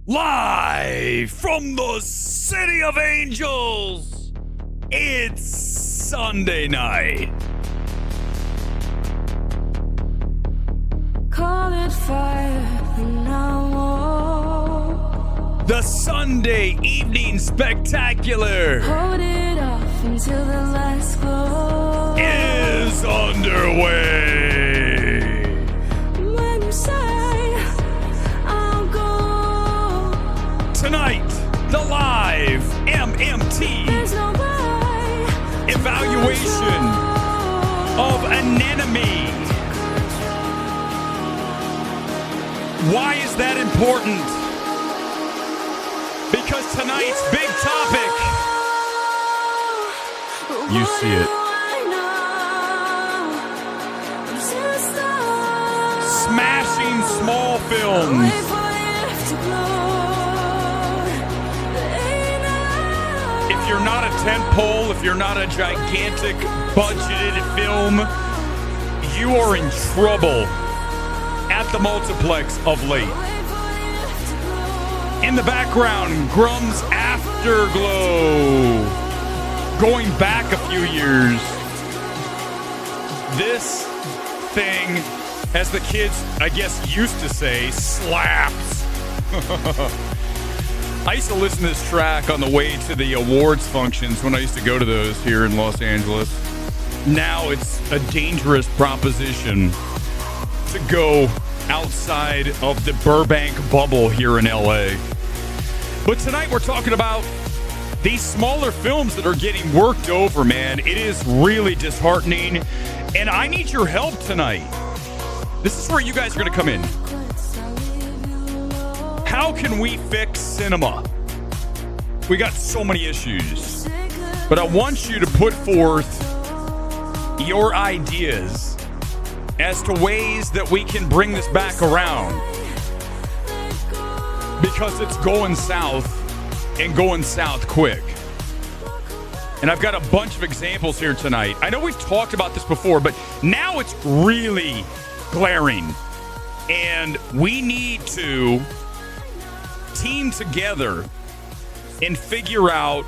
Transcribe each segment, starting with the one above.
Live from the City of Angels, it's Sunday night. Call it fire now. The Sunday Evening Spectacular Hold it off until the last glow is underway. When you say I'll go, Tonight, the live MMT there's no way evaluation of Anemone. Why is that important? Because tonight's big topic, you see it. Smashing small films. If you're not a tentpole, if you're not a gigantic budgeted film, you are in trouble at the multiplex of late. In the background, Grum's Afterglow. Going back a few years, this thing, as the kids, I guess, used to say, slaps. I used to listen to this track on the way to the awards functions when I used to go to those here in Los Angeles. Now it's a dangerous proposition to go outside of the Burbank bubble here in LA. But tonight we're talking about these smaller films that are getting worked over, man. It is really disheartening, and I need your help tonight. This is where you guys are going to come in. How can we fix cinema? We got so many issues, but I want you to put forth your ideas as to ways that we can bring this back around, because it's going south and going south quick. And I've got a bunch of examples here tonight. I know we've talked about this before, but now it's really glaring, and we need to team together and figure out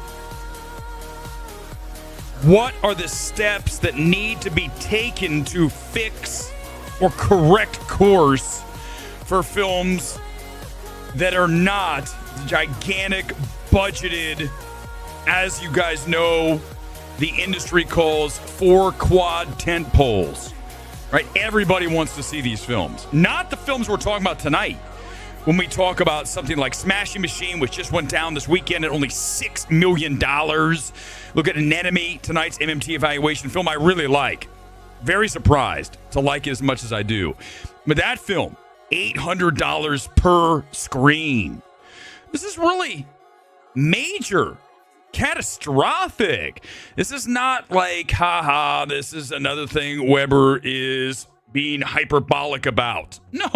what are the steps that need to be taken to fix or correct course for films that are not gigantic budgeted, as you guys know, the industry calls 4 quad tent poles, right? Everybody wants to see these films. Not the films we're talking about tonight. When we talk about something like Smashing Machine, which just went down this weekend at only $6 million. Look at Anemone, tonight's MMT evaluation film I really like. Very surprised to like it as much as I do. But that film, $800 per screen. This is really major, catastrophic. This is not like, haha, this is another thing Weber is being hyperbolic about. No.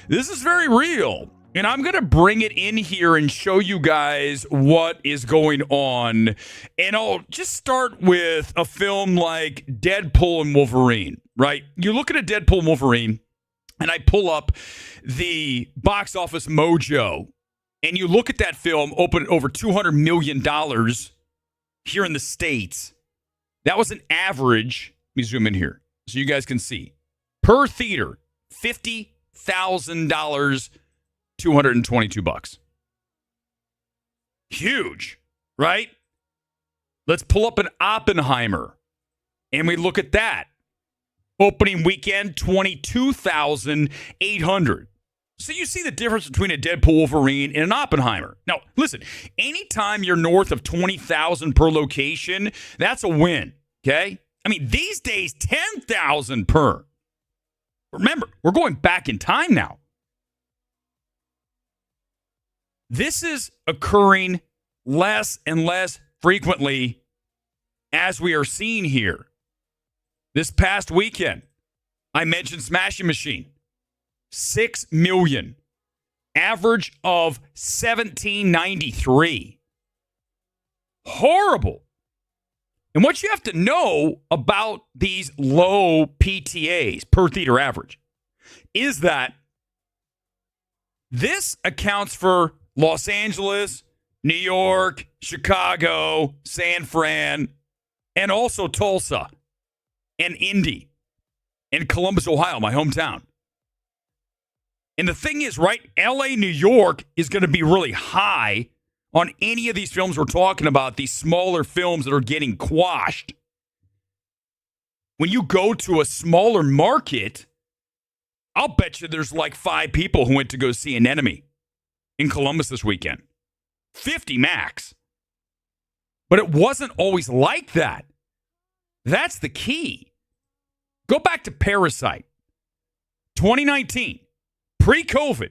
This is very real. And I'm going to bring it in here and show you guys what is going on. And I'll just start with a film like Deadpool and Wolverine, right? You look at a Deadpool and Wolverine, and I pull up the box office mojo, and you look at that film, open over $200 million here in the States. That was an average, let me zoom in here so you guys can see, per theater, $50,000, $222. Huge, right? Let's pull up an Oppenheimer, and we look at that. Opening weekend, $22,800. So you see the difference between a Deadpool Wolverine and an Oppenheimer. Now, listen, anytime you're north of $20,000 per location, that's a win, okay? I mean, these days, $10,000 per. Remember, we're going back in time now. This is occurring less and less frequently, as we are seeing here. This past weekend, I mentioned Smashing Machine. $6 million. Average of $17.93. Horrible. And what you have to know about these low PTAs, per theater average, is that This accounts for Los Angeles, New York, Chicago, San Fran, and also Tulsa and Indy and Columbus, Ohio, my hometown. And the thing is, right, LA, New York is going to be really high on any of these films we're talking about, these smaller films that are getting quashed. When you go to a smaller market, I'll bet you there's like 5 people who went to go see An Enemy in Columbus this weekend. 50 max. But it wasn't always like that. That's the key. Go back to Parasite. 2019. Pre-COVID.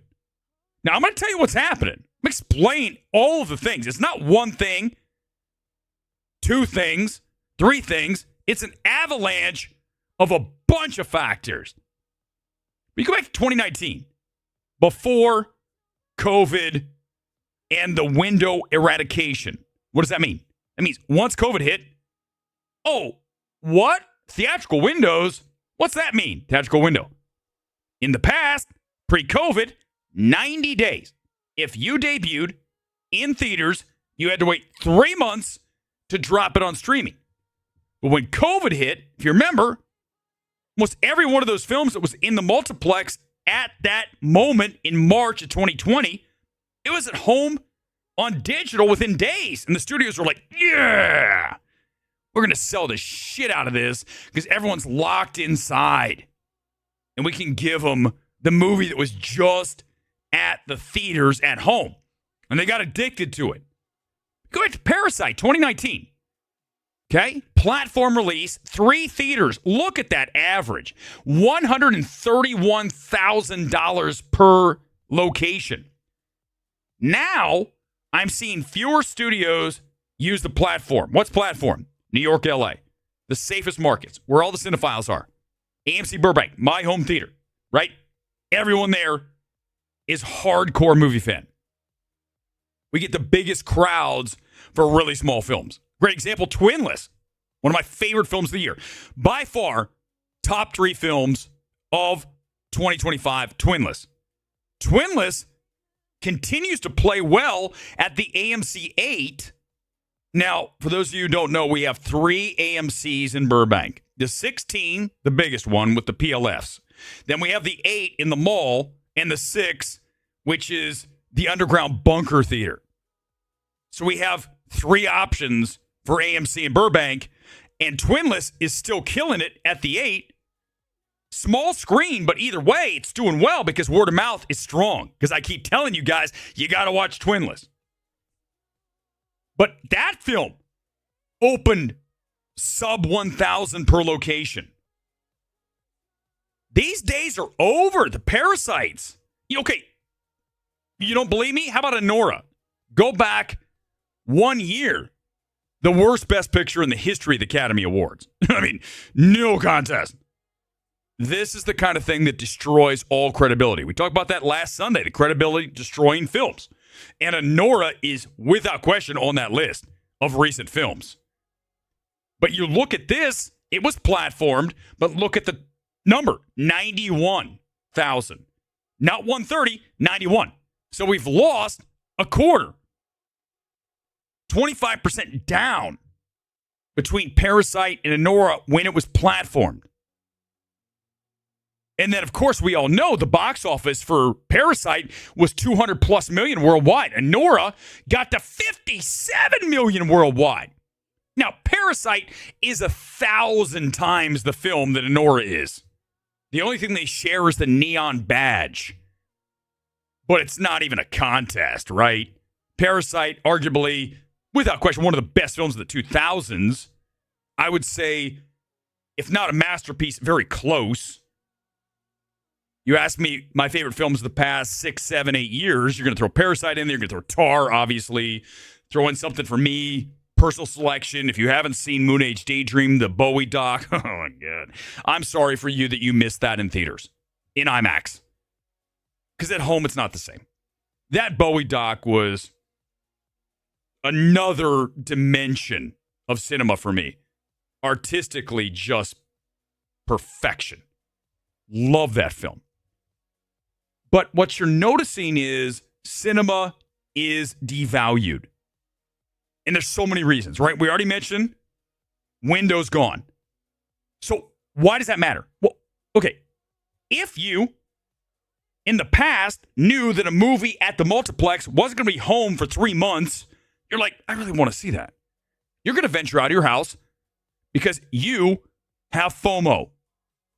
Now, I'm going to tell you what's happening. I'm going to explain all of the things. It's not one thing, 2 things, 3 things. It's an avalanche of a bunch of factors. We go back to 2019, before COVID and the window eradication. What does that mean? That means once COVID hit, oh, what? Theatrical windows? What's that mean, theatrical window? In the past, pre-COVID, 90 days. If you debuted in theaters, you had to wait 3 months to drop it on streaming. But when COVID hit, if you remember, almost every one of those films that was in the multiplex at that moment in March of 2020, it was at home on digital within days. And the studios were like, yeah, we're going to sell the shit out of this because everyone's locked inside. And we can give them the movie that was just at the theaters at home. And they got addicted to it. Go back to Parasite, 2019. Okay? Platform release, 3 theaters. Look at that average. $131,000 per location. Now, I'm seeing fewer studios use the platform. What's platform? New York, LA. The safest markets, where all the cinephiles are. AMC Burbank, my home theater, right? Everyone there is hardcore movie fan. We get the biggest crowds for really small films. Great example, Twinless, one of my favorite films of the year. By far, top 3 films of 2025, Twinless. Twinless continues to play well at the AMC 8. Now, for those of you who don't know, we have 3 AMCs in Burbank. The 16, the biggest one with the PLFs. Then we have the 8 in the mall, and the 6, which is the underground bunker theater. So we have 3 options for AMC in Burbank, and Twinless is still killing it at the 8. Small screen, but either way, it's doing well because word of mouth is strong. Because I keep telling you guys, you got to watch Twinless. But that film opened sub 1,000 per location. These days are over. The Parasites. Okay, you don't believe me? How about Anora? Go back 1 year. The worst Best Picture in the history of the Academy Awards. I mean, no contest. This is the kind of thing that destroys all credibility. We talked about that last Sunday, the credibility destroying films. And Anora is, without question, on that list of recent films. But you look at this, it was platformed, but look at the number, 91,000. Not 130, 91. So we've lost a quarter. 25% down between Parasite and Anora when it was platformed. And then, of course, we all know the box office for Parasite was 200 plus million worldwide. Anora got to 57 million worldwide. Now, Parasite is 1,000 times the film that Anora is. The only thing they share is the neon badge. But it's not even a contest, right? Parasite, arguably, without question, one of the best films of the 2000s. I would say, if not a masterpiece, very close. You ask me my favorite films of the past 6, 7, 8 years, you're going to throw Parasite in there. You're going to throw Tar, obviously. Throw in something for me, personal selection. If you haven't seen Moon Age Daydream, the Bowie doc, oh my God. I'm sorry for you that you missed that in theaters, in IMAX. Because at home, it's not the same. That Bowie doc was another dimension of cinema for me. Artistically, just perfection. Love that film. But what you're noticing is cinema is devalued. And there's so many reasons, right? We already mentioned windows gone. So why does that matter? Well, okay. If you, in the past, knew that a movie at the multiplex wasn't going to be home for 3 months, you're like, I really want to see that. You're going to venture out of your house because you have FOMO.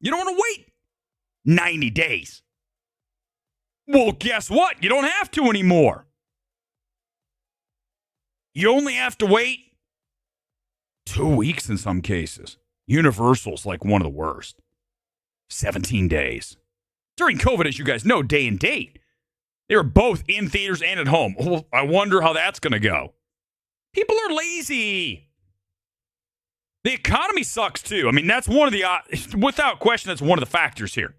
You don't want to wait 90 days. Well, guess what? You don't have to anymore. You only have to wait 2 weeks in some cases. Universal's like one of the worst. 17 days. During COVID, as you guys know, day and date. They were both in theaters and at home. Well, I wonder how that's going to go. People are lazy. The economy sucks too. I mean, that's one of the, without question, that's one of the factors here.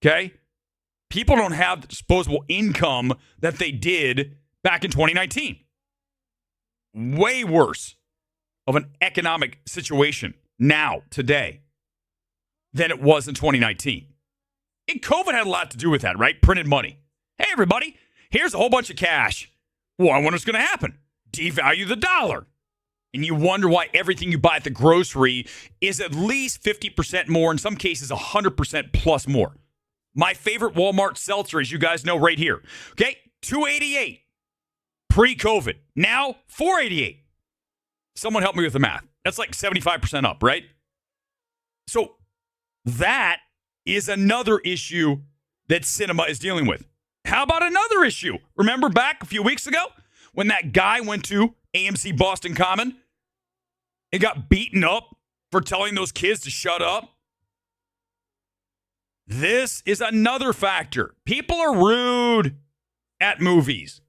Okay? People don't have the disposable income that they did back in 2019. Way worse of an economic situation now, today, than it was in 2019. And COVID had a lot to do with that, right? Printed money. Hey, everybody, here's a whole bunch of cash. Well, I wonder what's going to happen. Devalue the dollar. And you wonder why everything you buy at the grocery is at least 50% more, in some cases 100% plus more. My favorite Walmart seltzer, as you guys know, right here. Okay, $2.88 pre-COVID. Now, $4.88. Someone help me with the math. That's like 75% up, right? So that is another issue that cinema is dealing with. How about another issue? Remember back a few weeks ago when that guy went to AMC Boston Common and got beaten up for telling those kids to shut up? This is another factor. People are rude at movies.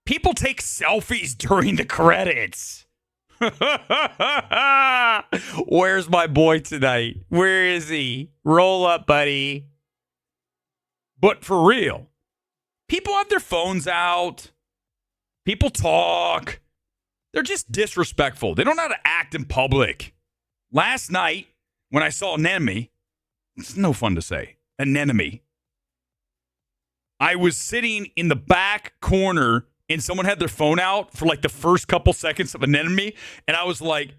People take selfies during the credits. Where's my boy tonight? Where is he? Roll up, buddy. But for real, people have their phones out. People talk. They're just disrespectful. They don't know how to act in public. Last night, when I saw an enemy, it's no fun to say, an enemy, I was sitting in the back corner and someone had their phone out for like the first couple seconds of an enemy. And I was like,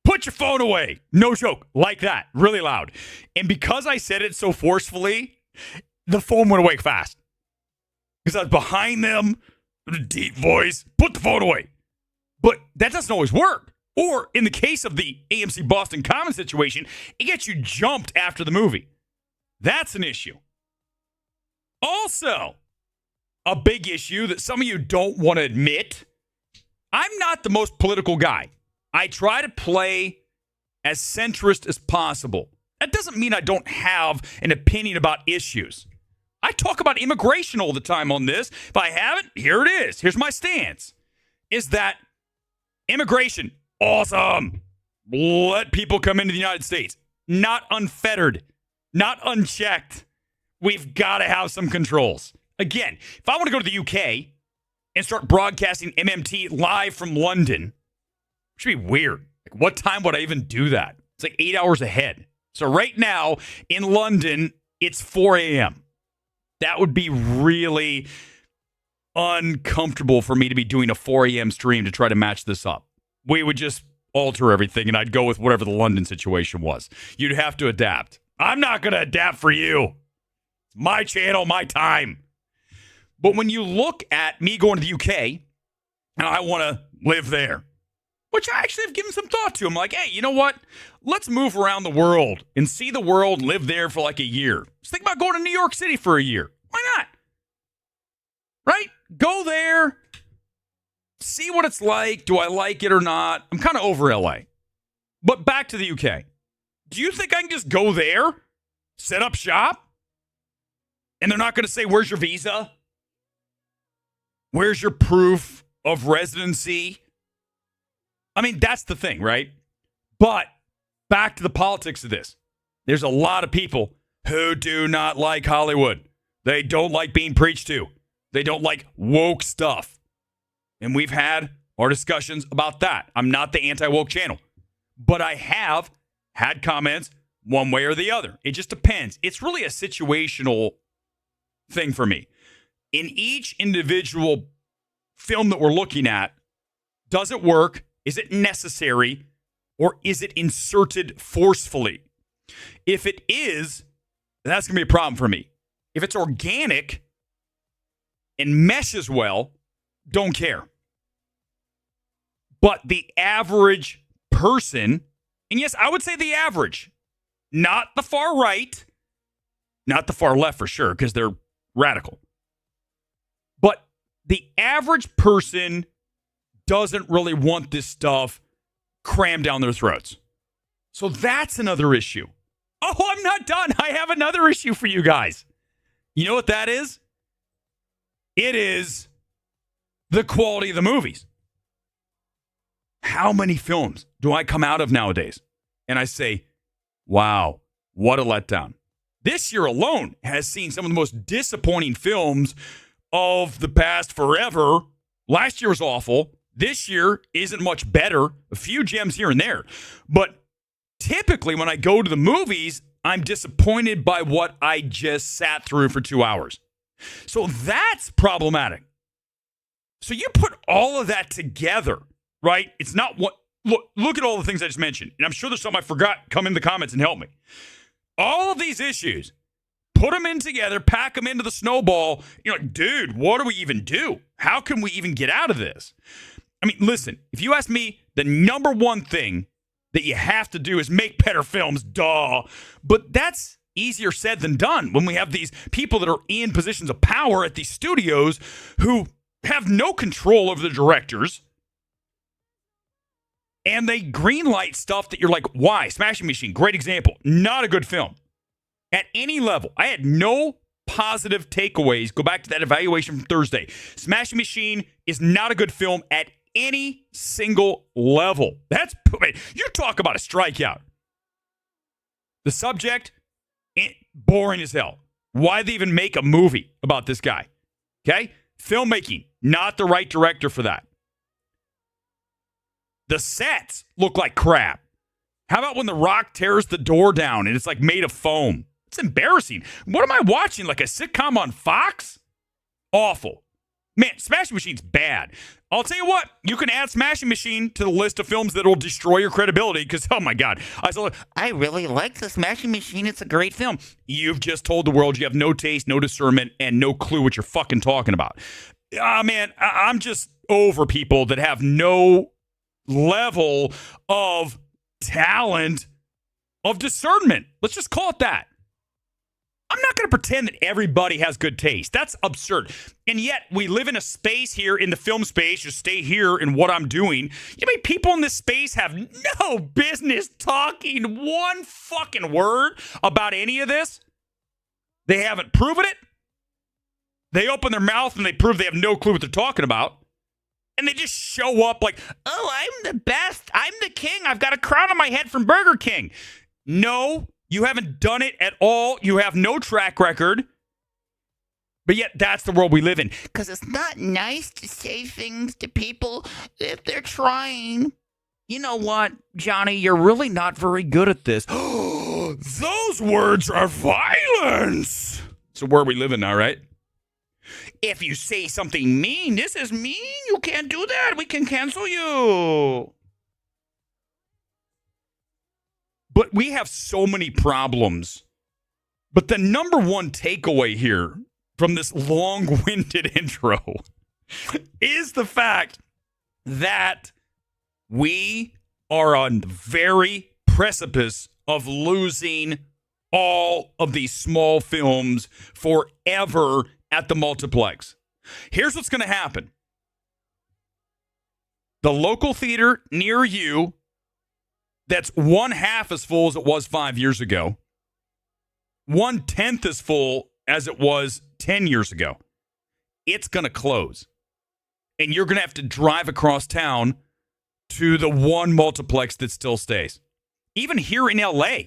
put your phone away. No joke. Like that. Really loud. And because I said it so forcefully, the phone went away fast. Because I was behind them with a deep voice. Put the phone away. But that doesn't always work. Or in the case of the AMC Boston Common situation, it gets you jumped after the movie. That's an issue. Also, a big issue that some of you don't want to admit. I'm not the most political guy. I try to play as centrist as possible. That doesn't mean I don't have an opinion about issues. I talk about immigration all the time on this. If I haven't, here it is. Here's my stance. Is that immigration, awesome. Let people come into the United States. Not unfettered. Not unchecked. We've got to have some controls. Again, if I want to go to the UK and start broadcasting MMT live from London, which would be weird. Like, what time would I even do that? It's like 8 hours ahead. So right now in London, it's 4 a.m. That would be really uncomfortable for me to be doing a 4 a.m. stream to try to match this up. We would just alter everything and I'd go with whatever the London situation was. You'd have to adapt. I'm not going to adapt for you. It's my channel, my time. But when you look at me going to the UK, and I want to live there, which I actually have given some thought to. I'm like, hey, you know what? Let's move around the world and see the world, live there for like a year. Just think about going to New York City for a year. Why not? Right? Go there, see what it's like. Do I like it or not? I'm kind of over LA. But back to the UK. Do you think I can just go there, set up shop, and they're not going to say, where's your visa? Where's your proof of residency? I mean, that's the thing, right? But back to the politics of this. There's a lot of people who do not like Hollywood. They don't like being preached to. They don't like woke stuff. And we've had our discussions about that. I'm not the anti-woke channel. But I have had comments one way or the other. It just depends. It's really a situational thing for me. In each individual film that we're looking at, does it work? Is it necessary? Or is it inserted forcefully? If it is, that's going to be a problem for me. If it's organic and meshes well, don't care. But the average person, and yes, I would say the average, not the far right, not the far left for sure, because they're radical. But the average person doesn't really want this stuff crammed down their throats. So that's another issue. Oh, I'm not done. I have another issue for you guys. You know what that is? It is the quality of the movies. How many films do I come out of nowadays? And I say, wow, what a letdown. This year alone has seen some of the most disappointing films of the past forever. Last year was awful. This year isn't much better. A few gems here and there. But typically when I go to the movies, I'm disappointed by what I just sat through for 2 hours. So that's problematic. So you put all of that together, right? It's not what, look at all the things I just mentioned. And I'm sure there's something I forgot. Come in the comments and help me. All of these issues, put them in together, pack them into the snowball. You're like, dude, what do we even do? How can we even get out of this? I mean, listen, if you ask me, the number one thing that you have to do is make better films, duh. But that's easier said than done when we have these people that are in positions of power at these studios who have no control over the directors. And they greenlight stuff that you're like, why? Smashing Machine, great example. Not a good film. At any level. I had no positive takeaways. Go back to that evaluation from Thursday. Smashing Machine is not a good film at any single level. That's, you talk about a strikeout. The subject, boring as hell. Why they even make a movie about this guy? Okay? Filmmaking, not the right director for that. The sets look like crap. How about when The Rock tears the door down and it's like made of foam? It's embarrassing. What am I watching? Like a sitcom on Fox? Awful. Man, Smashing Machine's bad. I'll tell you what, you can add Smashing Machine to the list of films that will destroy your credibility because, oh my God, I really like the Smashing Machine. It's a great film. You've just told the world you have no taste, no discernment, and no clue what you're fucking talking about. Man, I'm just over people that have no level of talent, of discernment. Let's just call it that. I'm not going to pretend that everybody has good taste. That's absurd. And yet, we live in a space here in the film space. Just stay here in what I'm doing. You know, people in this space have no business talking one fucking word about any of this. They haven't proven it. They open their mouth and they prove they have no clue what they're talking about. And they just show up like, oh, I'm the best. I'm the king. I've got a crown on my head from Burger King. No, you haven't done it at all. You have no track record. But yet, that's the world we live in. Because it's not nice to say things to people if they're trying. You know what, Johnny? You're really not very good at this. Those words are violence. It's the world we live in now, right? If you say something mean, this is mean. You can't do that. We can cancel you. But we have so many problems. But the number one takeaway here from this long-winded intro is the fact that we are on the very precipice of losing all of these small films forever at the multiplex. Here's what's going to happen. The local theater near you that's 1/2 as full as it was 5 years ago, 1/10 as full as it was 10 years ago, it's going to close. And you're going to have to drive across town to the one multiplex that still stays. Even here in LA,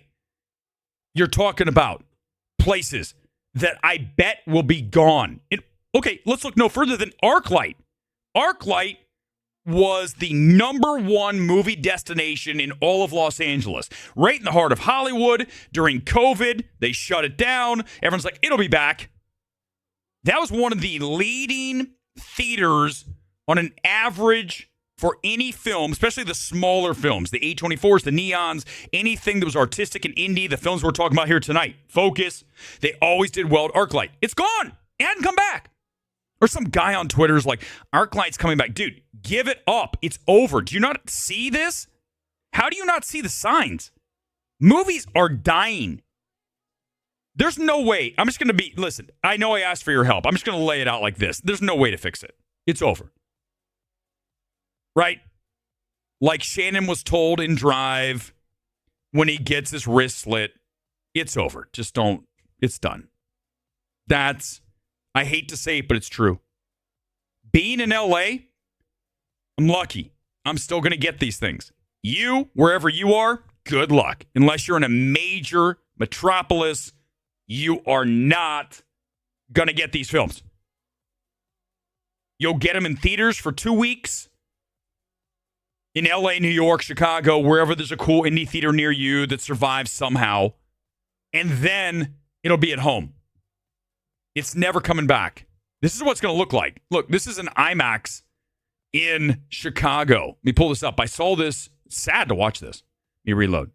you're talking about places that I bet will be gone. Okay, let's look no further than ArcLight. ArcLight was the number one movie destination in all of Los Angeles. Right in the heart of Hollywood. During COVID, they shut it down. Everyone's like, it'll be back. That was one of the leading theaters on an average for any film, especially the smaller films, the A24s, the Neons, anything that was artistic and indie, the films we're talking about here tonight. Focus. They always did well at ArcLight. It's gone. It hadn't come back. Or some guy on Twitter is like, ArcLight's coming back. Dude, give it up. It's over. Do you not see this? How do you not see the signs? Movies are dying. There's no way. I'm just going to listen, I know I asked for your help. I'm just going to lay it out like this. There's no way to fix it. It's over. Right? Like Shannon was told in Drive when he gets his wrist slit, it's over. Just don't. It's done. I hate to say it, but it's true. Being in LA, I'm lucky. I'm still going to get these things. You, wherever you are, good luck. Unless you're in a major metropolis, you are not going to get these films. You'll get them in theaters for 2 weeks. In LA, New York, Chicago, wherever there's a cool indie theater near you that survives somehow. And then it'll be at home. It's never coming back. This is what it's going to look like. Look, this is an IMAX in Chicago. Let me pull this up. I saw this. It's sad to watch this. Let me reload.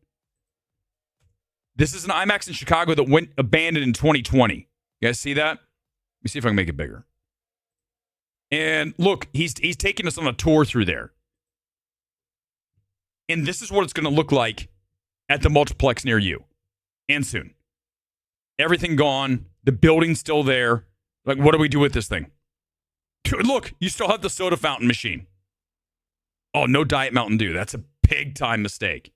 This is an IMAX in Chicago that went abandoned in 2020. You guys see that? Let me see if I can make it bigger. And look, he's taking us on a tour through there. And this is what it's going to look like at the multiplex near you. And soon. Everything gone. The building's still there. Like, what do we do with this thing? Dude, look, you still have the soda fountain machine. Oh, no Diet Mountain Dew. That's a big time mistake.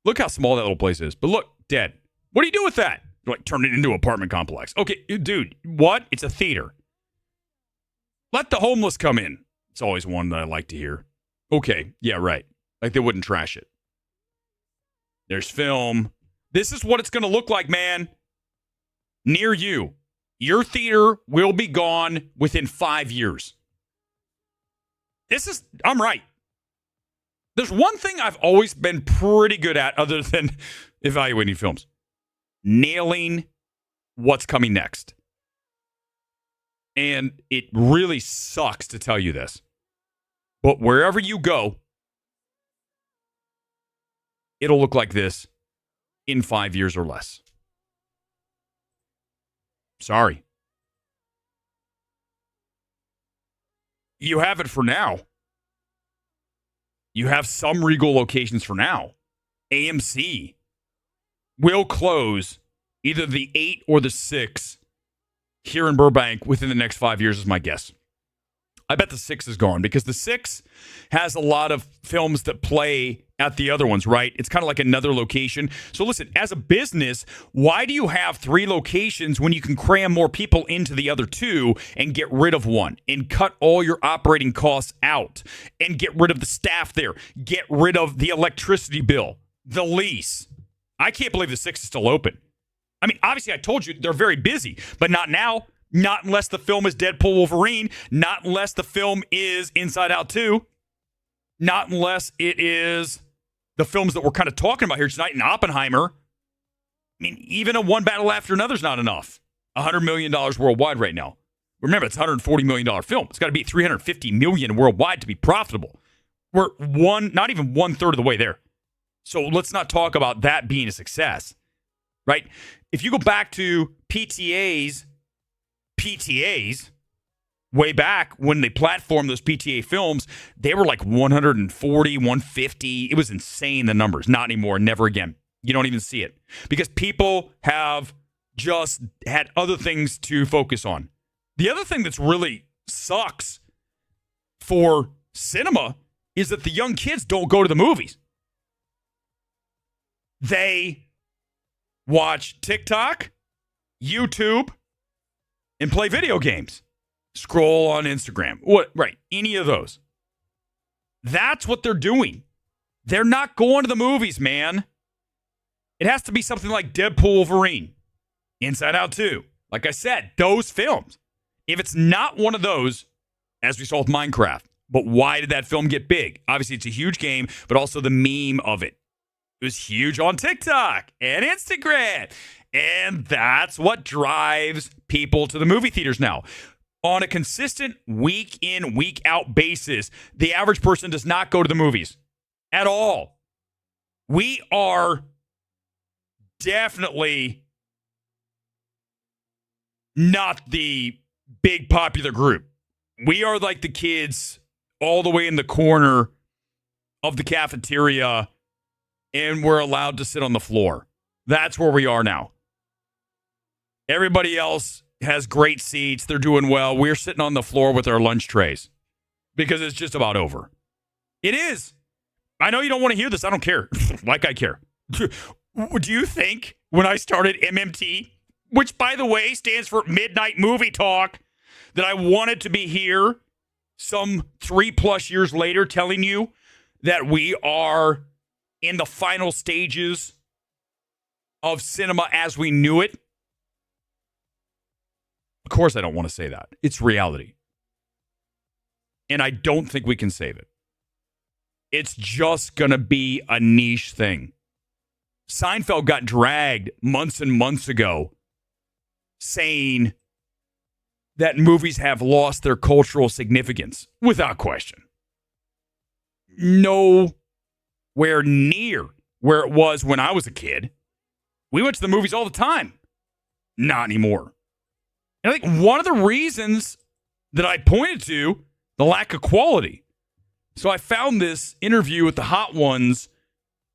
Look how small that little place is. But look, dead. What do you do with that? You're like, turn it into an apartment complex. Okay, dude, what? It's a theater. Let the homeless come in. It's always one that I like to hear. Okay, yeah, right. Like they wouldn't trash it. There's film. This is what it's going to look like, man. Near you. Your theater will be gone within 5 years. I'm right. There's one thing I've always been pretty good at other than evaluating films. Nailing what's coming next. And it really sucks to tell you this. But wherever you go, it'll look like this in 5 years or less. Sorry. You have it for now. You have some Regal locations for now. AMC will close either the 8 or the 6 here in Burbank within the next 5 years is my guess. I bet the 6 is gone because the 6 has a lot of films that play at the other ones, right? It's kind of like another location. So listen, as a business, why do you have 3 locations when you can cram more people into the other 2 and get rid of one and cut all your operating costs out and get rid of the staff there, get rid of the electricity bill, the lease? I can't believe the 6 is still open. I mean, obviously, I told you they're very busy, but not now. Not unless the film is Deadpool Wolverine. Not unless the film is Inside Out 2. Not unless it is the films that we're kind of talking about here tonight in Oppenheimer. I mean, even a One Battle After Another is not enough. $100 million worldwide right now. Remember, it's a $140 million film. It's got to be $350 million worldwide to be profitable. We're not even 1/3 of the way there. So let's not talk about that being a success, right? If you go back to PTA's way back when they platformed those PTA films, they were like 140, 150. It was insane, the numbers. Not anymore. Never again. You don't even see it because people have just had other things to focus on. The other thing that's really sucks for cinema is that the young kids don't go to the movies. They watch TikTok, YouTube, and play video games. Scroll on Instagram. Right, any of those. That's what they're doing. They're not going to the movies, man. It has to be something like Deadpool Wolverine, Inside Out 2. Like I said, those films. If it's not one of those, as we saw with Minecraft, but why did that film get big? Obviously, it's a huge game, but also the meme of it. It was huge on TikTok and Instagram And that's what drives people to the movie theaters now. On a consistent week in, week out basis, the average person does not go to the movies at all. We are definitely not the big popular group. We are like the kids all the way in the corner of the cafeteria, and we're allowed to sit on the floor. That's where we are now. Everybody else has great seats. They're doing well. We're sitting on the floor with our lunch trays because it's just about over. It is. I know you don't want to hear this. I don't care. Like I care. Do you think when I started MMT, which, by the way, stands for Midnight Movie Talk, that I wanted to be here some 3+ years later telling you that we are in the final stages of cinema as we knew it? Of course I don't want to say that. It's reality. And I don't think we can save it. It's just going to be a niche thing. Seinfeld got dragged months and months ago saying that movies have lost their cultural significance, without question. Nowhere near where it was when I was a kid. We went to the movies all the time. Not anymore. And I think one of the reasons that I pointed to, the lack of quality. So I found this interview with the Hot Ones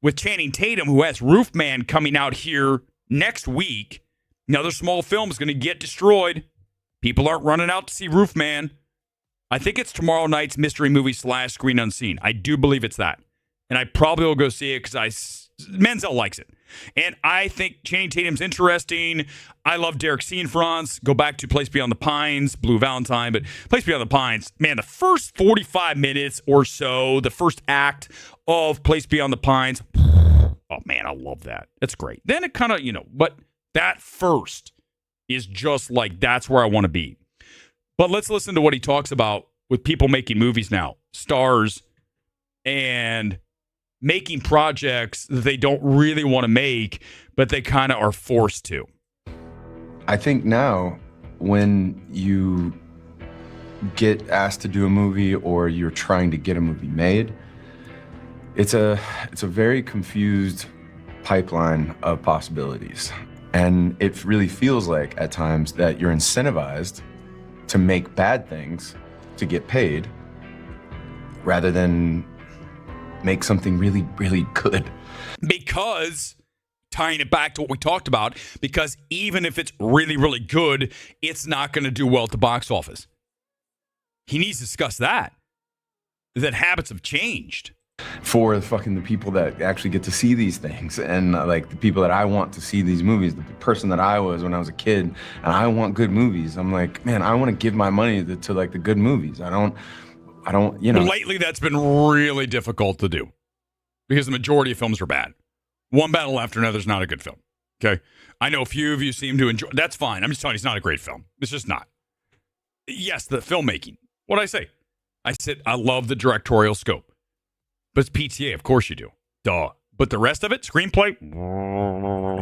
with Channing Tatum, who has Roofman coming out here next week. Another small film is going to get destroyed. People aren't running out to see Roofman. I think it's tomorrow night's mystery movie / Screen Unseen. I do believe it's that. And I probably will go see it because Menzel likes it. And I think Channing Tatum's interesting. I love Derek Cianfrance. Go back to Place Beyond the Pines, Blue Valentine, but Place Beyond the Pines, man, the first 45 minutes or so, the first act of Place Beyond the Pines, oh man, I love that. That's great. Then it kind of, but that first is just like, that's where I want to be. But let's listen to what he talks about with people making movies now, stars, and making projects that they don't really want to make, but they kind of are forced to. I think now when you get asked to do a movie or you're trying to get a movie made, it's a very confused pipeline of possibilities. And it really feels like at times that you're incentivized to make bad things to get paid rather than make something really, really good. Because, tying it back to what we talked about, because even if it's really, really good, it's not going to do well at the box office. He needs to discuss that habits have changed. For the people that actually get to see these things and like the people that I want to see these movies, the person that I was when I was a kid, and I want good movies. I'm like, man, I want to give my money to like the good movies. I don't, Lately, that's been really difficult to do because the majority of films are bad. One battle after another is not a good film. Okay. I know a few of you seem to enjoy. That's fine. I'm just telling you, it's not a great film. It's just not. Yes, the filmmaking. What did I say? I said, I love the directorial scope, but it's PTA. Of course you do. Duh. But the rest of it, screenplay,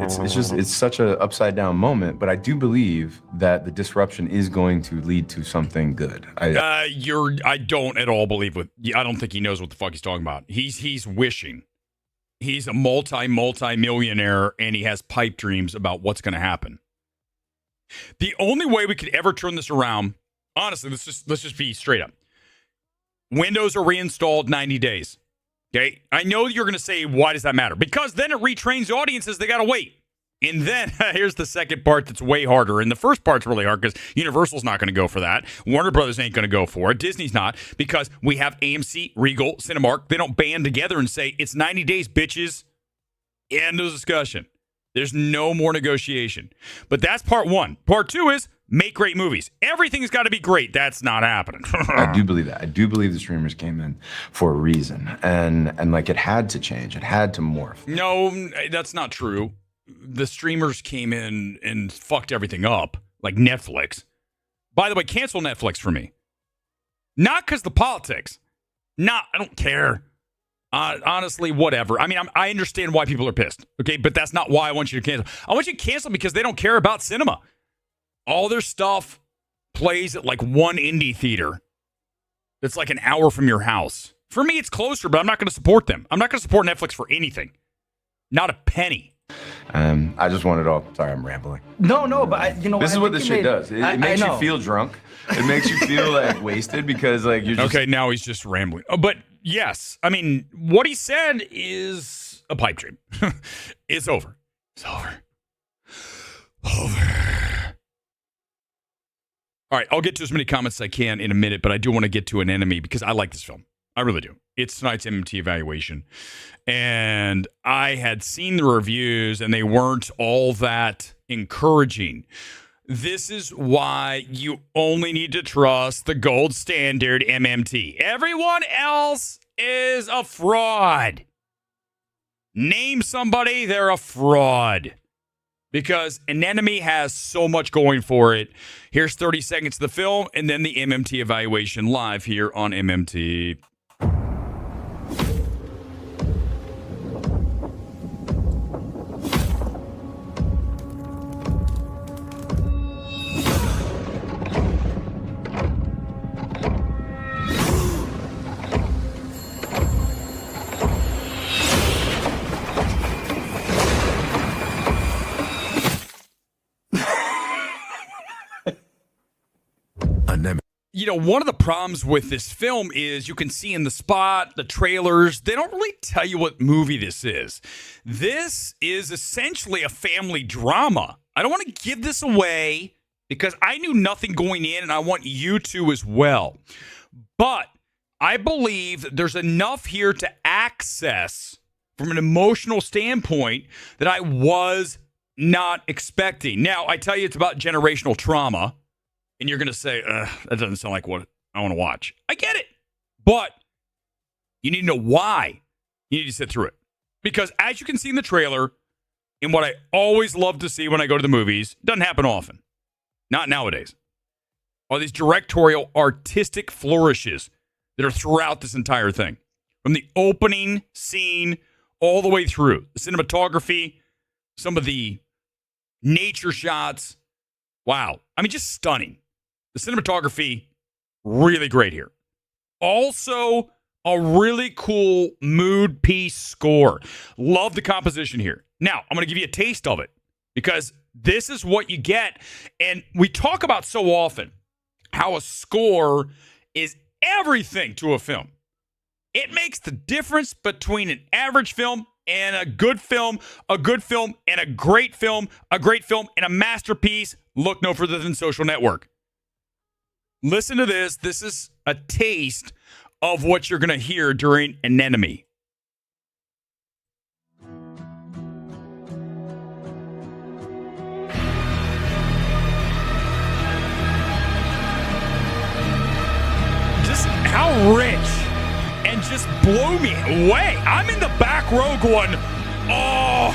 it's such an upside down moment. But I do believe that the disruption is going to lead to something good. I don't at all believe I don't think he knows what the fuck he's talking about. He's wishing. He's a multi-millionaire, and he has pipe dreams about what's going to happen. The only way we could ever turn this around, honestly, let's just be straight up. Windows are reinstalled 90 days. Okay, I know you're going to say, why does that matter? Because then it retrains audiences. They got to wait. And then here's the second part that's way harder. And the first part's really hard because Universal's not going to go for that. Warner Brothers ain't going to go for it. Disney's not, because we have AMC, Regal, Cinemark. They don't band together and say, it's 90 days, bitches. End of discussion. There's no more negotiation. But that's part one. Part two is make great movies. Everything's got to be great. That's not happening. I do believe that. I do believe the streamers came in for a reason. And like it had to change. It had to morph. No, that's not true. The streamers came in and fucked everything up, like Netflix. By the way, cancel Netflix for me. Not because the politics. I don't care. Honestly, whatever. I mean, I understand why people are pissed, okay? But that's not why I want you to cancel. I want you to cancel because they don't care about cinema. All their stuff plays at like one indie theater that's like an hour from your house. For me, it's closer, but I'm not going to support them. I'm not going to support Netflix for anything. Not a penny. I just wanted all. Sorry, I'm rambling. No, but This is what this shit does. It makes you feel drunk. It makes you feel like wasted because like you're just. Okay, now he's just rambling. But yes, I mean, what he said is a pipe dream. It's over. It's over. Over. All right, I'll get to as many comments as I can in a minute, but I do want to get to An Enemy because I like this film. I really do. It's tonight's MMT evaluation. And I had seen the reviews, and they weren't all that encouraging. This is why you only need to trust the gold standard MMT. Everyone else is a fraud. Name somebody, they're a fraud. Because An Enemy has so much going for it. Here's 30 seconds of the film, and then the MMT evaluation live here on MMT. You know, one of the problems with this film is you can see in the spot, the trailers, they don't really tell you what movie this is. This is essentially a family drama. I don't want to give this away because I knew nothing going in, and I want you to as well. But I believe that there's enough here to access from an emotional standpoint that I was not expecting. Now, I tell you it's about generational trauma. And you're going to say, that doesn't sound like what I want to watch. I get it. But you need to know why you need to sit through it. Because as you can see in the trailer, and what I always love to see when I go to the movies, doesn't happen often. Not nowadays. Are these directorial artistic flourishes that are throughout this entire thing. From the opening scene all the way through. The cinematography, some of the nature shots. Wow. I mean, just stunning. The cinematography, really great here. Also, a really cool mood piece score. Love the composition here. Now, I'm going to give you a taste of it because this is what you get. And we talk about so often how a score is everything to a film. It makes the difference between an average film and a good film and a great film and a masterpiece. Look no further than Social Network. Listen to this. This is a taste of what you're going to hear during An Enemy. Just how rich and just blow me away. I'm in the back row going, oh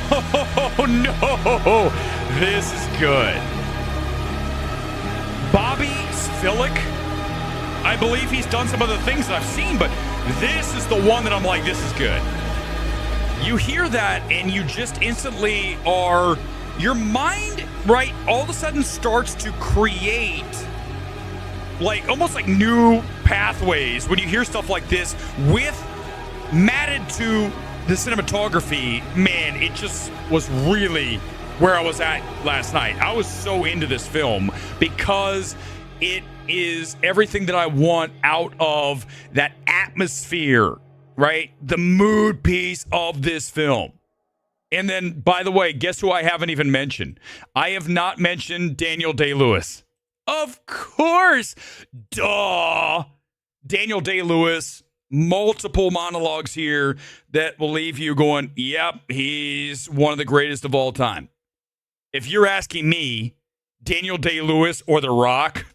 no, this is good. Bobby Sfillick, I believe he's done some other things that I've seen, but this is the one that I'm like, this is good. You hear that and you just instantly are, your mind, right, all of a sudden starts to create like almost like new pathways when you hear stuff like this with matted to the cinematography. Man, it just was really where I was at last night. I was so into this film because it is everything that I want out of that atmosphere, right? The mood piece of this film. And then, by the way, guess who I haven't even mentioned? I have not mentioned Daniel Day-Lewis. Of course. Duh. Daniel Day-Lewis, multiple monologues here that will leave you going, yep, he's one of the greatest of all time. If you're asking me, Daniel Day-Lewis or The Rock,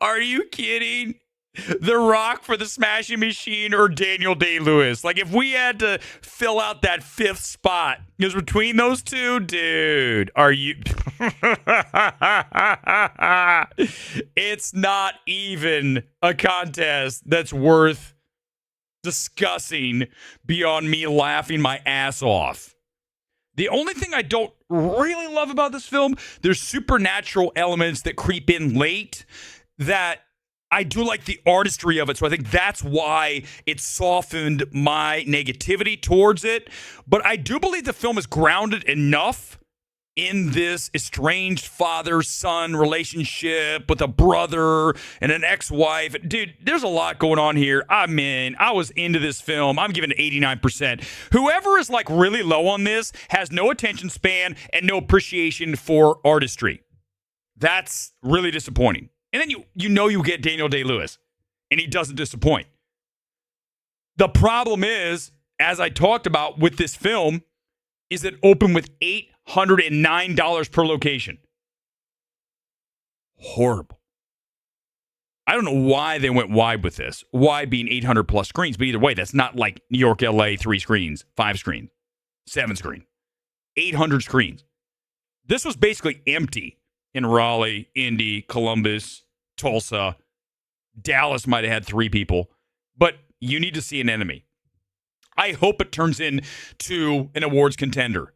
are you kidding? The Rock for the Smashing Machine or Daniel Day-Lewis. Like, if we had to fill out that fifth spot, because between those two, dude, are you... It's not even a contest that's worth discussing beyond me laughing my ass off. The only thing I don't really love about this film, there's supernatural elements that creep in late that I do like the artistry of it, so I think that's why it softened my negativity towards it. But I do believe the film is grounded enough in this estranged father-son relationship with a brother and an ex-wife. Dude, there's a lot going on here. I was into this film. I'm giving it 89%. Whoever is like really low on this has no attention span and no appreciation for artistry. That's really disappointing. And then you get Daniel Day-Lewis, and he doesn't disappoint. The problem is, as I talked about with this film, is it opened with $809 per location. Horrible. I don't know why they went wide with this. Why being 800 plus screens, but either way, that's not like New York, LA, 3 screens, 5 screens, 7 screens, 800 screens. This was basically empty. In Raleigh, Indy, Columbus, Tulsa, Dallas might have had 3 people, but you need to see an enemy. I hope it turns into an awards contender.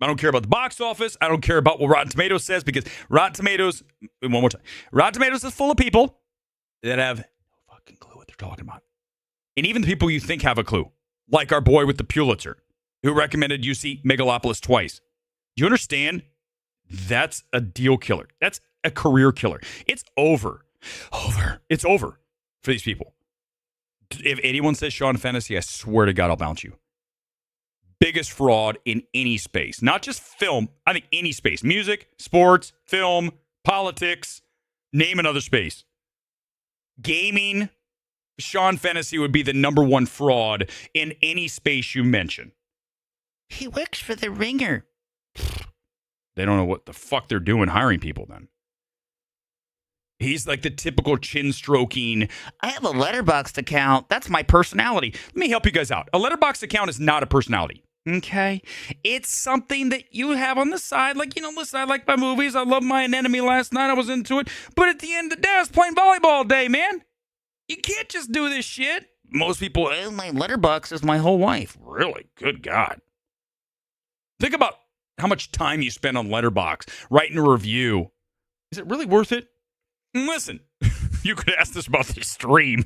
I don't care about the box office. I don't care about what Rotten Tomatoes says, because Rotten Tomatoes, one more time, Rotten Tomatoes is full of people that have no fucking clue what they're talking about. And even the people you think have a clue, like our boy with the Pulitzer, who recommended you see Megalopolis twice. Do you understand? That's a deal killer. That's a career killer. It's over. It's over for these people. If anyone says Sean Fantasy, I swear to God, I'll bounce you. Biggest fraud in any space. Not just film. I think any space. Music, sports, film, politics. Name another space. Gaming. Sean Fantasy would be the number one fraud in any space you mention. He works for the Ringer. They don't know what the fuck they're doing hiring people then. He's like the typical chin-stroking, I have a Letterboxd account. That's my personality. Let me help you guys out. A Letterboxd account is not a personality. Okay? It's something that you have on the side. Like, listen, I like my movies. I love My Anemone last night. I was into it. But at the end of the day, I was playing volleyball all day, man. You can't just do this shit. Most people, my Letterboxd is my whole life. Really? Good God. Think about how much time you spend on Letterboxd writing a review. Is it really worth it? Listen, you could ask this about the stream.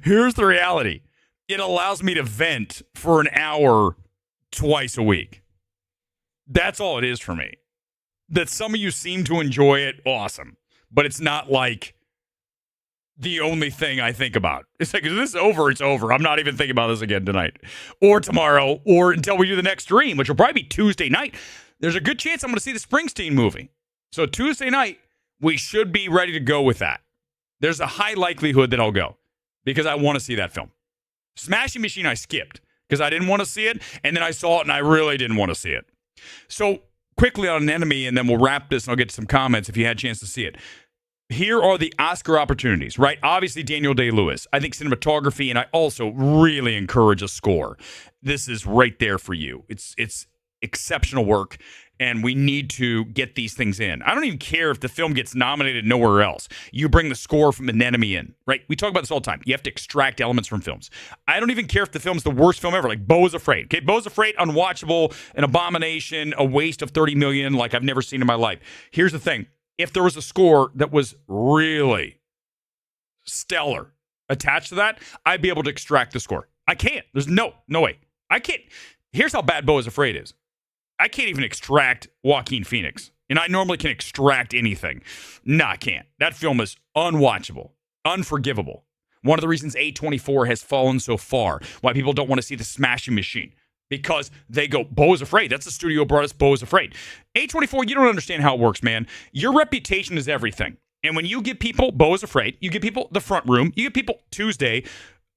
Here's the reality. It allows me to vent for an hour twice a week. That's all it is for me. That some of you seem to enjoy it, awesome. But it's not like the only thing I think about. It's like, is this over? It's over. I'm not even thinking about this again tonight or tomorrow or until we do the next stream, which will probably be Tuesday night. There's a good chance I'm going to see the Springsteen movie. So Tuesday night, we should be ready to go with that. There's a high likelihood that I'll go because I want to see that film. Smashing Machine, I skipped because I didn't want to see it. And then I saw it and I really didn't want to see it. So quickly on Anemone, and then we'll wrap this and I'll get to some comments if you had a chance to see it. Here are the Oscar opportunities, right? Obviously, Daniel Day-Lewis. I think cinematography, and I also really encourage a score. This is right there for you. It's exceptional work, and we need to get these things in. I don't even care if the film gets nominated nowhere else. You bring the score from Anemone in, right? We talk about this all the time. You have to extract elements from films. I don't even care if the film's the worst film ever, like Beau is Afraid. Okay, Beau is Afraid, unwatchable, an abomination, a waste of $30 million like I've never seen in my life. Here's the thing. If there was a score that was really stellar attached to that, I'd be able to extract the score. I can't. There's no way. I can't. Here's how bad Beau is Afraid is. I can't even extract Joaquin Phoenix. And I normally can extract anything. No, I can't. That film is unwatchable, unforgivable. One of the reasons A24 has fallen so far, why people don't want to see the Smashing Machine. Because they go, Beau is Afraid. That's the studio brought us Beau is Afraid. A24, you don't understand how it works, man. Your reputation is everything. And when you give people Beau is Afraid, you give people The Front Room, you give people Tuesday,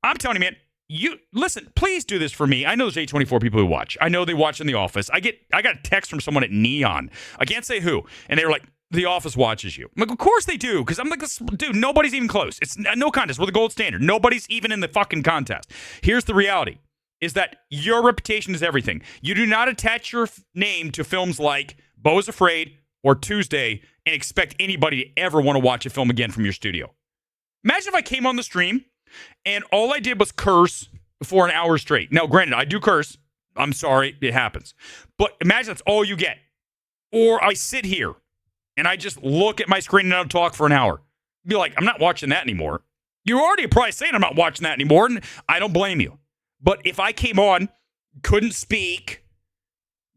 I'm telling you, man, you listen, please do this for me. I know there's A24 people who watch. I know they watch in the office. I got a text from someone at Neon. I can't say who. And they were like, The Office watches you. I'm like, of course they do, because I'm like, dude, nobody's even close. It's no contest. We're the gold standard. Nobody's even in the fucking contest. Here's the reality, is that your reputation is everything. You do not attach your name to films like Beau is Afraid or Tuesday and expect anybody to ever want to watch a film again from your studio. Imagine if I came on the stream and all I did was curse for an hour straight. Now, granted, I do curse. I'm sorry, it happens. But imagine that's all you get. Or I sit here and I just look at my screen and I'll talk for an hour. Be like, I'm not watching that anymore. You're already probably saying I'm not watching that anymore, and I don't blame you. But if I came on, couldn't speak,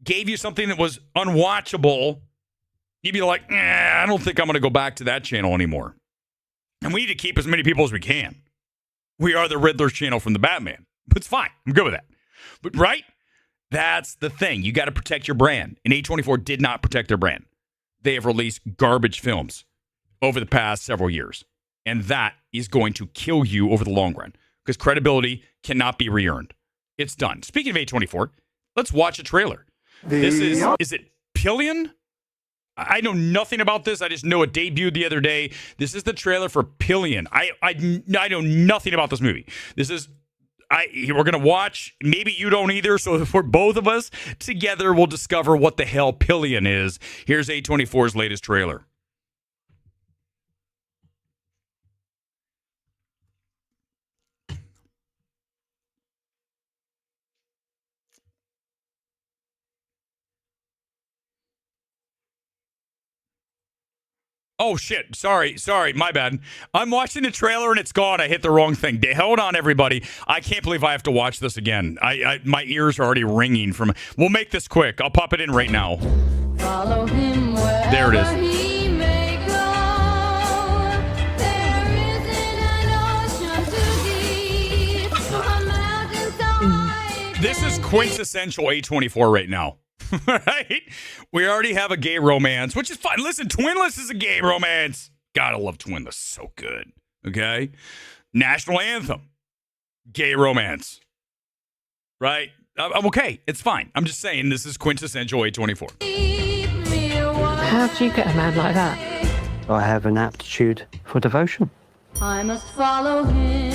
gave you something that was unwatchable, you'd be like, I don't think I'm going to go back to that channel anymore. And we need to keep as many people as we can. We are the Riddler's channel from the Batman. But it's fine. I'm good with that. But right? That's the thing. You got to protect your brand. And A24 did not protect their brand. They have released garbage films over the past several years. And that is going to kill you over the long run, because credibility cannot be re-earned. It's done. Speaking of A24, let's watch a trailer. This is it Pillion? I know nothing about this. I just know it debuted the other day. This is the trailer for Pillion. I know nothing about this movie. We're going to watch. Maybe you don't either. So for both of us together, we'll discover what the hell Pillion is. Here's A24's latest trailer. Oh, shit. Sorry. My bad. I'm watching the trailer and it's gone. I hit the wrong thing. Hold on, everybody. I can't believe I have to watch this again. My ears are already ringing from... We'll make this quick. I'll pop it in right now. Follow him There it is. wherever he may go. There isn't an ocean too deep, a mountain so high. This is quintessential A24 right now. Right? We already have a gay romance, which is fine. Listen, Twinless is a gay romance. Gotta love Twinless. So good. Okay? National anthem. Gay romance. Right? I'm okay. It's fine. I'm just saying this is quintessential A24. Keep me away. How do you get a man like that? I have an aptitude for devotion. I must follow him.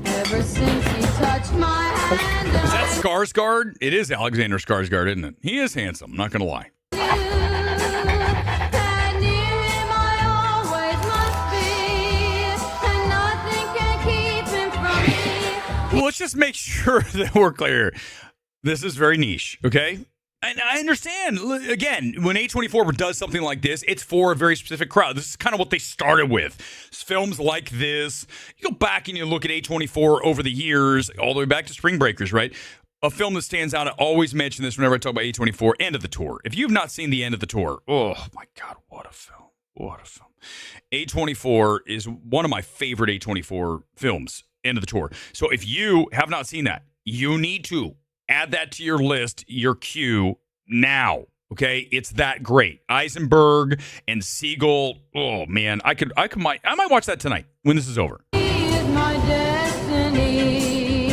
Ever since he touched my hand, Is that Skarsgård? It is Alexander Skarsgård, isn't it? He is handsome. I'm not going to lie. and near him I always must be, and nothing can keep him from me. Well, let's just make sure that we're clear. This is very niche, okay? And I understand. Again, when A24 does something like this, it's for a very specific crowd. This is kind of what they started with. Films like this. You go back and you look at A24 over the years, all the way back to Spring Breakers, right? A film that stands out, I always mention this whenever I talk about A24, End of the Tour. If you've not seen the End of the Tour, oh my God, what a film. What a film. A24 is one of my favorite A24 films, End of the Tour. So if you have not seen that, you need to add that to your list, your queue now. Okay, it's that great. Eisenberg and Siegel. Oh man, I might watch that tonight when this is over. He is my destiny.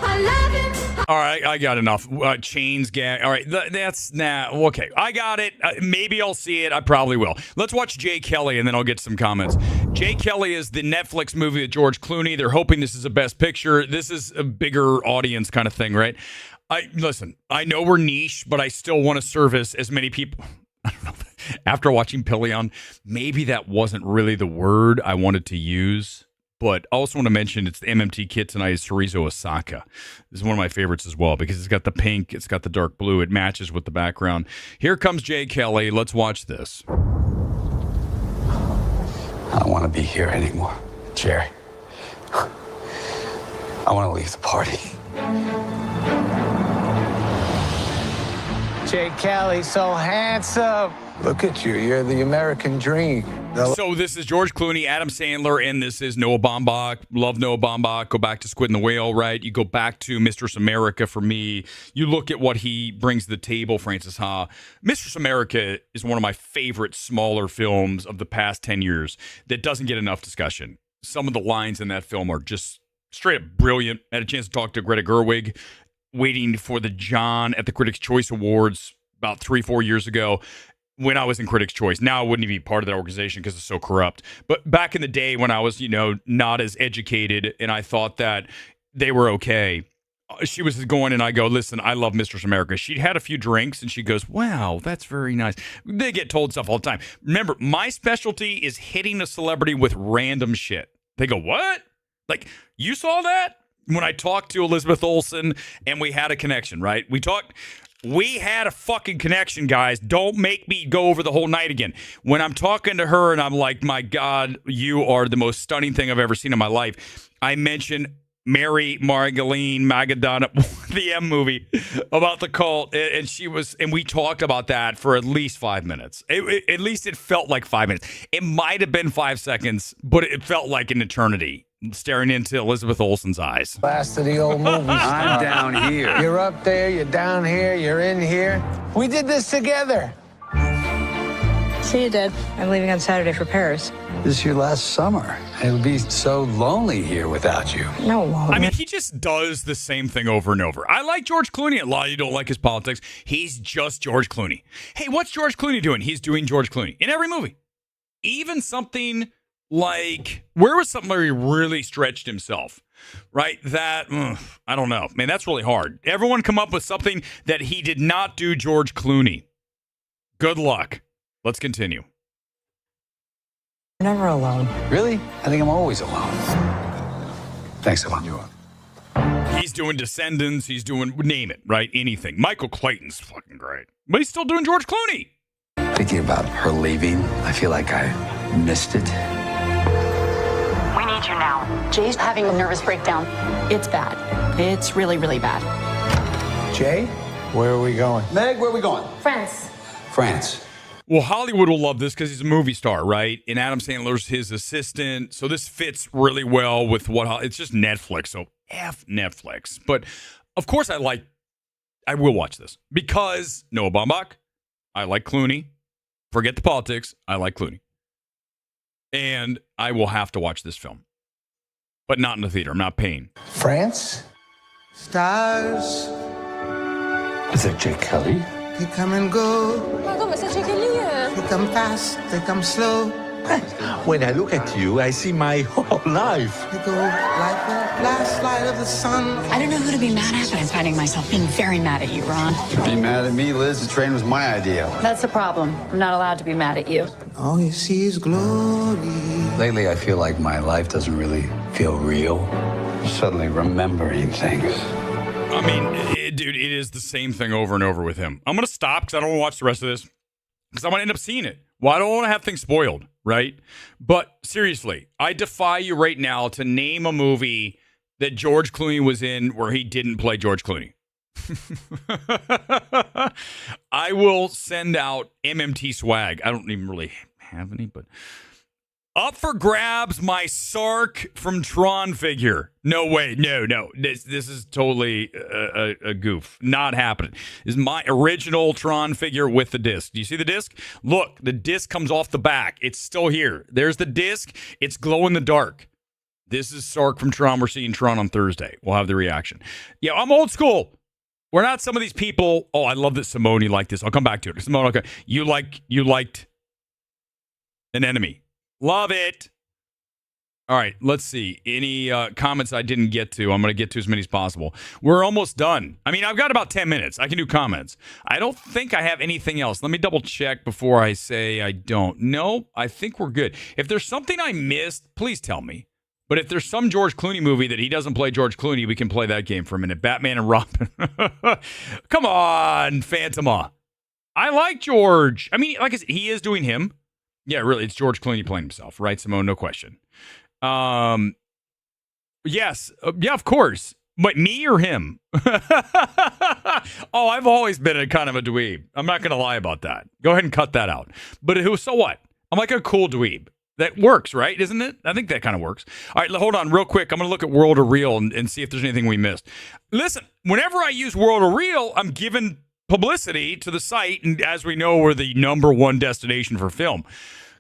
I love him. All right, I got enough. Chains, gag. All right, that's okay. I got it. Maybe I'll see it. I probably will. Let's watch Jay Kelly, and then I'll get some comments. Jay Kelly is the Netflix movie with George Clooney. They're hoping this is a Best Picture. This is a bigger audience kind of thing, right? Listen, I know we're niche, but I still want to service as many people. I don't know. After watching Pillion, maybe that wasn't really the word I wanted to use. But I also want to mention it's the MMT kit tonight is Chorizo Osaka. This is one of my favorites as well because it's got the pink, it's got the dark blue. It matches with the background. Here comes Jay Kelly. Let's watch this. I don't want to be here anymore, Jerry. I want to leave the party. Jay Kelly, so handsome. Look at you. You're the American dream. So this is George Clooney, Adam Sandler, and this is Noah Baumbach. Love Noah Baumbach. Go back to Squid and the Whale, right? You go back to Mistress America for me. You look at what he brings to the table, Francis Ha. Mistress America is one of my favorite smaller films of the past 10 years that doesn't get enough discussion. Some of the lines in that film are just straight up brilliant. I had a chance to talk to Greta Gerwig, waiting for the John at the Critics' Choice Awards about 3-4 years ago when I was in Critics' Choice. Now I wouldn't even be part of that organization because it's so corrupt. But back in the day when I was, not as educated and I thought that they were okay, she was going and I go, listen, I love Mistress America. She'd had a few drinks and she goes, wow, that's very nice. They get told stuff all the time. Remember, my specialty is hitting a celebrity with random shit. They go, what? Like, you saw that? When I talked to Elizabeth Olsen and we had a connection, right? We had a fucking connection, guys. Don't make me go over the whole night again. When I'm talking to her and I'm like, my God, you are the most stunning thing I've ever seen in my life. I mentioned Mary Margaline Magadana, the M movie about the cult, and we talked about that for at least 5 minutes. At least it felt like 5 minutes. It might have been 5 seconds, but it felt like an eternity staring into Elizabeth Olsen's eyes. Last of the old movies. I'm down here. You're up there, you're down here, you're in here. We did this together. See you, Dad. I'm leaving on Saturday for Paris. This is your last summer. It'll be so lonely here without you. No, it won't. I mean, he just does the same thing over and over. I like George Clooney. A lot of you don't like his politics. He's just George Clooney. Hey, what's George Clooney doing? He's doing George Clooney in every movie. Even something like, where was something where he really stretched himself? Right? That, I don't know. Man, that's really hard. Everyone come up with something that he did not do George Clooney. Good luck. Let's continue. You're never alone. Really? I think I'm always alone. Thanks a lot. He's doing Descendants. He's doing, name it, right? Anything. Michael Clayton's fucking great. But he's still doing George Clooney. Thinking about her leaving, I feel like I missed it. We need you now. Jay's having a nervous breakdown. It's bad. It's really, really bad. Jay, where are we going? Meg, where are we going? France. France. Well, Hollywood will love this because he's a movie star, right? And Adam Sandler's his assistant. So this fits really well with it's just Netflix. So F Netflix. But of course I will watch this because Noah Baumbach, I like Clooney. Forget the politics. I like Clooney. And I will have to watch this film. But not in the theater. I'm not paying. France? Stars, Is that Jay Kelly? they come and go. Pardon, mais c'est chez Kelly. They come fast, they come slow. When I look at you, I see my whole life. They go like the last light of the sun. I don't know who to be mad at, but I'm finding myself being very mad at you, Ron. Be mad at me, Liz. The train was my idea. That's the problem. I'm not allowed to be mad at you. All you see is glory. Lately, I feel like my life doesn't really feel real. I'm suddenly remembering things. I mean, dude, it is the same thing over and over with him. I'm going to stop because I don't want to watch the rest of this because I want to end up seeing it. Well, I don't want to have things spoiled, right? But seriously, I defy you right now to name a movie that George Clooney was in where he didn't play George Clooney. I will send out MMT swag. I don't even really have any, but up for grabs, my Sark from Tron figure. No way. No. This is totally a goof. Not happening. This is my original Tron figure with the disc. Do you see the disc? Look, the disc comes off the back. It's still here. There's the disc. It's glow in the dark. This is Sark from Tron. We're seeing Tron on Thursday. We'll have the reaction. Yeah, I'm old school. We're not some of these people. Oh, I love that Simone liked this. I'll come back to it. Simone, okay. You liked An Enemy. Love it. All right, let's see. Any comments I didn't get to? I'm going to get to as many as possible. We're almost done. I mean, I've got about 10 minutes. I can do comments. I don't think I have anything else. Let me double check before I say I don't. No, I think we're good. If there's something I missed, please tell me. But if there's some George Clooney movie that he doesn't play George Clooney, we can play that game for a minute. Batman and Robin. Come on, Phantoma. I like George. I mean, like I said, he is doing him. Yeah, really, it's George Clooney playing himself, right, Simone? No question. Yes, yeah, of course. But me or him? Oh, I've always been a kind of a dweeb. I'm not going to lie about that. Go ahead and cut that out. But so what? I'm like a cool dweeb. That works, right? Isn't it? I think that kind of works. All right, hold on real quick. I'm going to look at World of Real and see if there's anything we missed. Listen, whenever I use World of Real, I'm giving publicity to the site, and as we know, we're the #1 destination for film.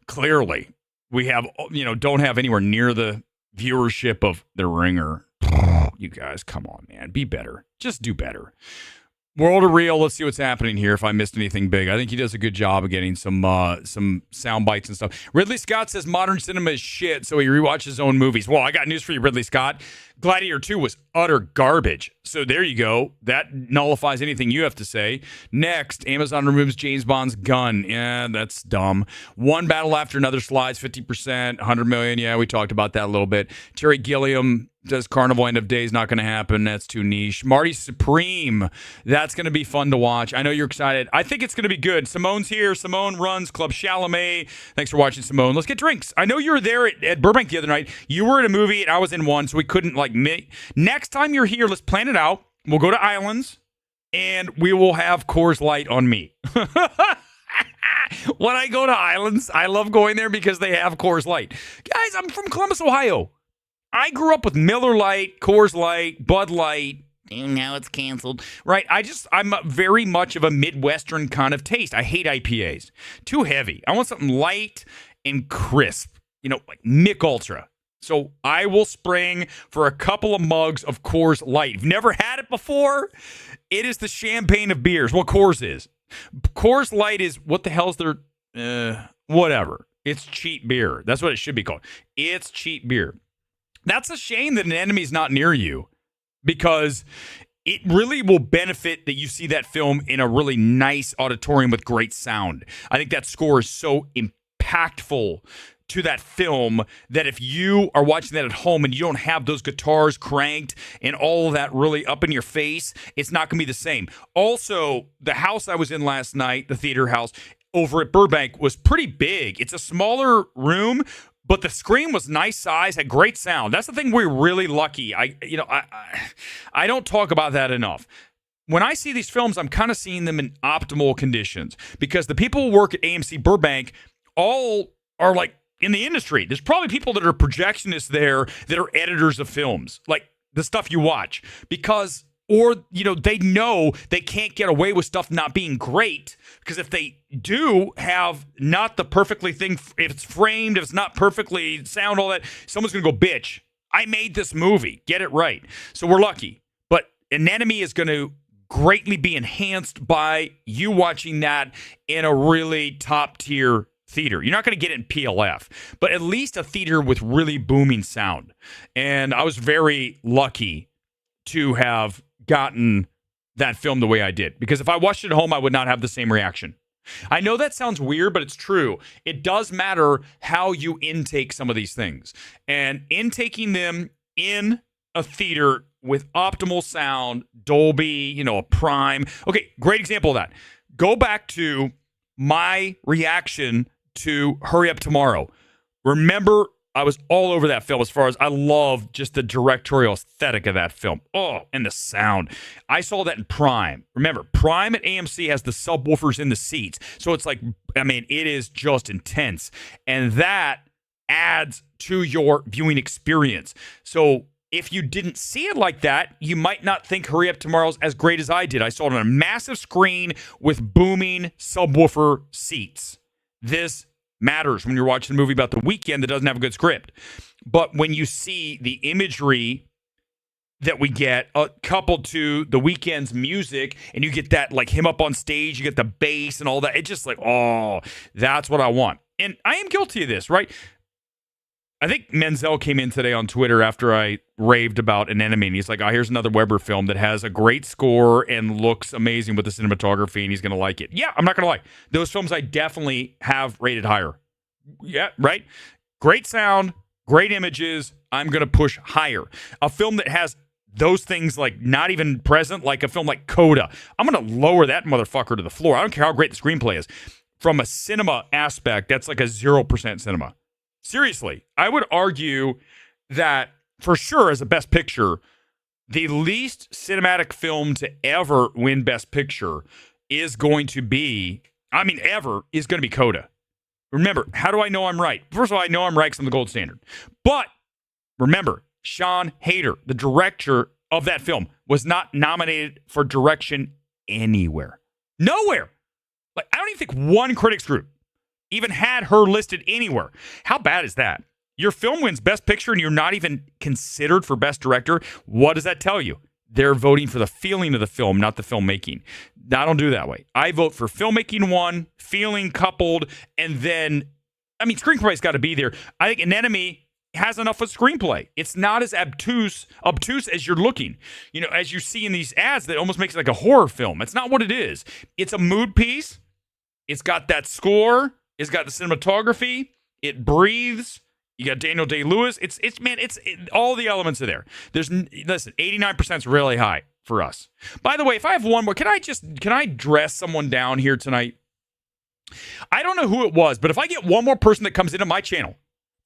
Clearly, we have, don't have anywhere near the viewership of The Ringer. You guys, come on, man, be better. Just do better. World of Real. Let's see what's happening here. If I missed anything big, I think he does a good job of getting some sound bites and stuff. Ridley Scott says modern cinema is shit, so he rewatches his own movies. Well, I got news for you, Ridley Scott. Gladiator 2 was utter garbage. So there you go. That nullifies anything you have to say. Next, Amazon removes James Bond's gun. Yeah, that's dumb. One battle after another slides 50%, 100 million. Yeah, we talked about that a little bit. Terry Gilliam says Carnival End of Days not going to happen. That's too niche. Marty Supreme. That's going to be fun to watch. I know you're excited. I think it's going to be good. Simone's here. Simone runs Club Chalamet. Thanks for watching, Simone. Let's get drinks. I know you were there at Burbank the other night. You were in a movie and I was in one, so we couldn't meet. Next time you're here, let's plan it out. We'll go to Islands and we will have Coors Light on me. When I go to Islands, I love going there because they have Coors Light. Guys, I'm from Columbus, Ohio. I grew up with Miller Lite, Coors Light, Bud Light. Now it's canceled. Right? I'm very much of a Midwestern kind of taste. I hate IPAs. Too heavy. I want something light and crisp. Like Mick Ultra. So I will spring for a couple of mugs of Coors Light. If you've never had it before, it is the champagne of beers. Well, Coors is. Coors Light is, what the hell's their, whatever. It's cheap beer. That's what it should be called. It's cheap beer. That's a shame that an enemy's not near you because it really will benefit that you see that film in a really nice auditorium with great sound. I think that score is so impactful to that film that if you are watching that at home and you don't have those guitars cranked and all of that really up in your face, it's not going to be the same. Also, the house I was in last night, the theater house over at Burbank, was pretty big. It's a smaller room, but the screen was nice size, had great sound. That's the thing, we're really lucky. I don't talk about that enough. When I see these films, I'm kind of seeing them in optimal conditions because the people who work at AMC Burbank all are in the industry. There's probably people that are projectionists there that are editors of films, like the stuff you watch, because they know they can't get away with stuff not being great because if they do have not the perfectly thing, if it's framed, if it's not perfectly sound, all that, someone's going to go, bitch, I made this movie. Get it right. So we're lucky. But an enemy is going to greatly be enhanced by you watching that in a really top tier theater. You're not going to get it in PLF, but at least a theater with really booming sound. And I was very lucky to have gotten that film the way I did, because if I watched it at home, I would not have the same reaction. I know that sounds weird, but it's true. It does matter how you intake some of these things, and intaking them in a theater with optimal sound, Dolby, a Prime. Okay, great example of that. Go back to my reaction to Hurry Up Tomorrow. Remember, I was all over that film as far as I love just the directorial aesthetic of that film. Oh, and the sound. I saw that in Prime. Remember, Prime at AMC has the subwoofers in the seats. So it's it is just intense. And that adds to your viewing experience. So if you didn't see it like that, you might not think Hurry Up Tomorrow's as great as I did. I saw it on a massive screen with booming subwoofer seats. This matters when you're watching a movie about the weekend that doesn't have a good script. But when you see the imagery that we get coupled to the weekend's music, and you get that him up on stage, you get the bass and all that, it's just that's what I want. And I am guilty of this, right? I think Menzel came in today on Twitter after I raved about An Enemy, and he's like, here's another Weber film that has a great score and looks amazing with the cinematography, and he's going to like it. Yeah, I'm not going to lie. Those films I definitely have rated higher. Yeah, right? Great sound, great images, I'm going to push higher. A film that has those things not even present, like a film like Coda, I'm going to lower that motherfucker to the floor. I don't care how great the screenplay is. From a cinema aspect, that's a 0% cinema. Seriously, I would argue that for sure as a Best Picture, the least cinematic film to ever win Best Picture is going to be Coda. Remember, how do I know I'm right? First of all, I know I'm right because I'm the gold standard. But remember, Sean Hayter, the director of that film, was not nominated for direction anywhere. Nowhere. I don't even think one critics group even had her listed anywhere. How bad is that? Your film wins Best Picture and you're not even considered for Best Director. What does that tell you? they're voting for the feeling of the film, not the filmmaking. I don't do that way. I vote for filmmaking one, feeling coupled, and then, I mean, screenplay's got to be there. I think An Enemy has enough of screenplay. It's not as obtuse as you're looking. You know, as you see in these ads, that almost makes it like a horror film. It's not what it is. It's a mood piece. It's got that score. It's got the cinematography. It breathes. You got Daniel Day-Lewis. It's all the elements are there. Listen, 89% is really high for us. By the way, if I have one more, can I dress someone down here tonight? I don't know who it was, but if I get one more person that comes into my channel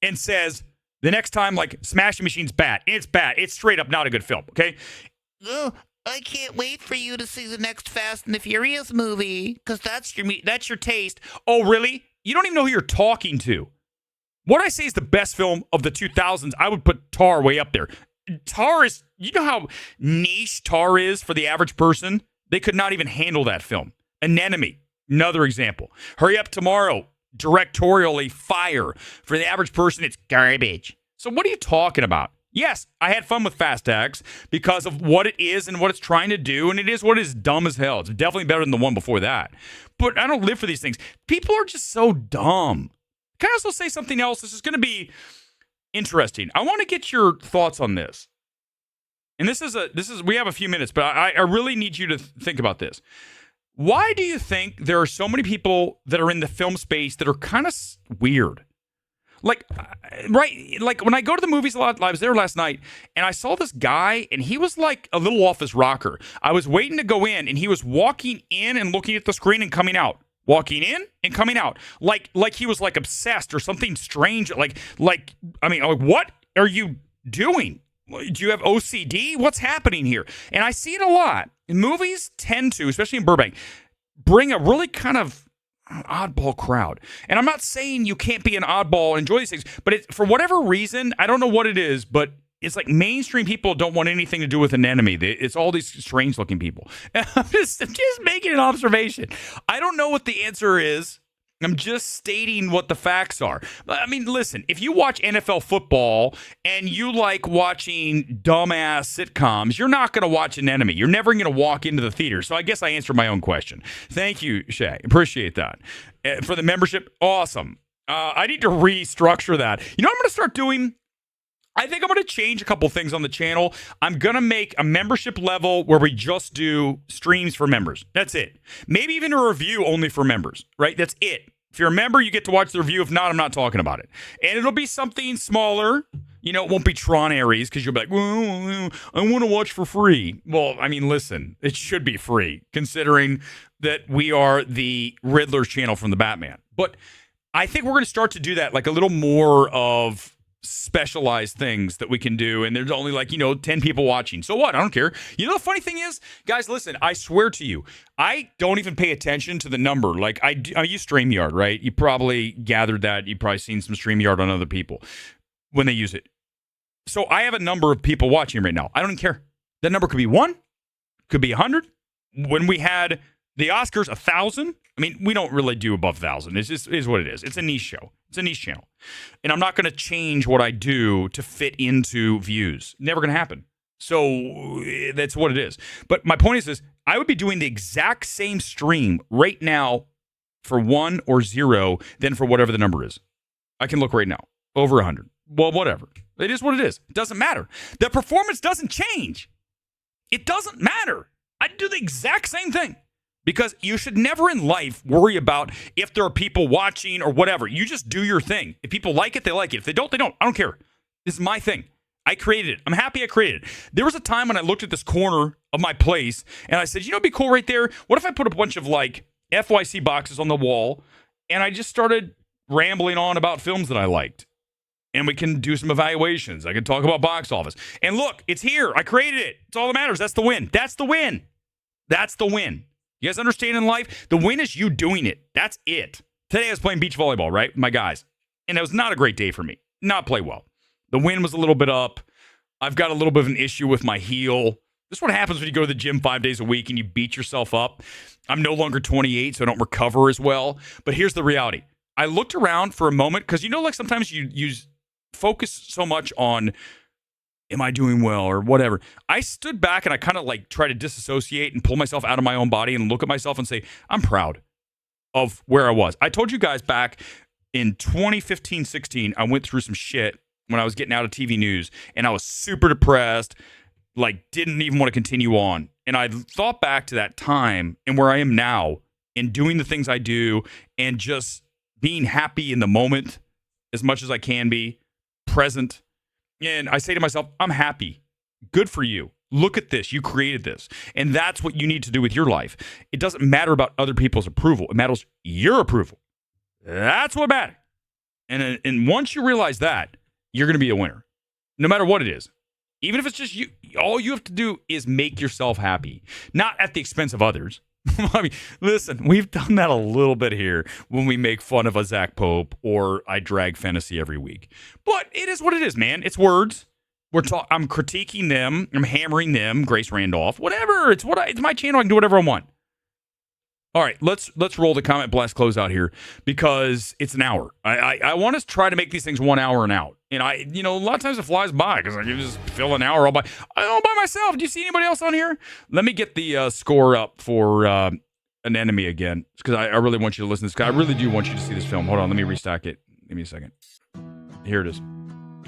and says, the next time, like, Smashing Machine's bad. It's bad. It's straight up not a good film, okay? Oh, I can't wait for you to see the next Fast and the Furious movie, because that's your taste. Oh, really? You don't even know who you're talking to. What I say is the best film of the 2000s. I would put Tar way up there. Tar is, you know how niche Tar is for the average person? They could not even handle that film. An Enemy, another example. Hurry Up Tomorrow, directorially fire. For the average person, it's garbage. So what are you talking about? Yes, I had fun with Fast X because of what it is and what it's trying to do, and it is what is dumb as hell. It's definitely better than the one before that. But I don't live for these things. People are just so dumb. Can I also say something else? This is going to be interesting. I want to get your thoughts on this. And this is we have a few minutes, but I really need you to think about this. Why do you think there are so many people that are in the film space that are kind of weird? Like, right, like when I go to the movies a lot, I was there last night, and I saw this guy, and he was like a little off his rocker. I was waiting to go in, and he was walking in and looking at the screen and coming out. Walking in and coming out. Like he was like obsessed or something strange. Like, what are you doing? Do you have OCD? What's happening here? And I see it a lot. Movies tend to, especially in Burbank, bring a really kind of oddball crowd. And I'm not saying you can't be an oddball and enjoy these things, but for whatever reason, I don't know what it is, but it's like mainstream people don't want anything to do with An Enemy. It's all these strange-looking people. I'm just making an observation. I don't know what the answer is. I'm just stating what the facts are. I mean, listen, if you watch NFL football and you like watching dumbass sitcoms, you're not going to watch An Enemy. You're never going to walk into the theater. So I guess I answered my own question. Thank you, Shay. Appreciate that. For the membership, awesome. I need to restructure that. You know what I'm going to start doing? I think I'm going to change a couple things on the channel. I'm going to make a membership level where we just do streams for members. That's it. Maybe even a review only for members, right? That's it. If you're a member, you get to watch the review. If not, I'm not talking about it. And it'll be something smaller. You know, it won't be Tron Aries because you'll be like, well, I want to watch for free. Well, I mean, listen, it should be free considering that we are the Riddler channel from the Batman. But I think we're going to start to do that, like a little more of specialized things that we can do, and there's only 10 people watching. So what? I don't care. You know, the funny thing is, guys, listen, I swear to you, I don't even pay attention to the number. Like, I use StreamYard, right? You probably gathered that. You've probably seen some StreamYard on other people when they use it. So I have a number of people watching right now. I don't care. That number could be 1, could be 100. When we had the Oscars, 1,000. I mean, we don't really do above 1,000. It is what it is. It's a niche show. It's a niche channel. And I'm not going to change what I do to fit into views. Never going to happen. So that's what it is. But my point is this. I would be doing the exact same stream right now for 1 or 0 than for whatever the number is. I can look right now. Over 100. Well, whatever. It is what it is. It doesn't matter. The performance doesn't change. It doesn't matter. I do the exact same thing. Because you should never in life worry about if there are people watching or whatever. You just do your thing. If people like it, they like it. If they don't, they don't. I don't care. This is my thing. I created it. I'm happy I created it. There was a time when I looked at this corner of my place and I said, you know, it'd be cool right there. What if I put a bunch of like FYC boxes on the wall and I just started rambling on about films that I liked? And we can do some evaluations. I can talk about box office. And look, it's here. I created it. It's all that matters. That's the win. That's the win. That's the win. You guys understand in life? The win is you doing it. That's it. Today I was playing beach volleyball, right? With my guys. And it was not a great day for me. Not play well. The wind was a little bit up. I've got a little bit of an issue with my heel. This is what happens when you go to the gym 5 days a week and you beat yourself up. I'm no longer 28, so I don't recover as well. But here's the reality. I looked around for a moment because, you know, like sometimes you focus so much on Am I doing well or whatever? I stood back and I kind of like try to disassociate and pull myself out of my own body and look at myself and say, I'm proud of where I was. I told you guys back in 2015-16, I went through some shit when I was getting out of TV news and I was super depressed, like didn't even want to continue on. And I thought back to that time and where I am now and doing the things I do and just being happy in the moment as much as I can be, present. And I say to myself, I'm happy. Good for you. Look at this. You created this. And that's what you need to do with your life. It doesn't matter about other people's approval. It matters your approval. That's what matters. And once you realize that, you're going to be a winner, no matter what it is. Even if it's just you, all you have to do is make yourself happy, not at the expense of others. I mean, listen, we've done that a little bit here when we make fun of a Zach Pope or I drag fantasy every week. But it is what it is, man. It's words. I'm critiquing them. I'm hammering them. Grace Randolph, whatever. It's my channel. I can do whatever I want. All right, let's roll the comment blast closeout here because it's an hour. I want to try to make these things 1 hour and out. And a lot of times it flies by because I can just fill an hour all by myself. Do you see anybody else on here? Let me get the score up for An Enemy again because I really want you to listen to this guy. I really do want you to see this film. Hold on, let me restack it. Give me a second. Here it is.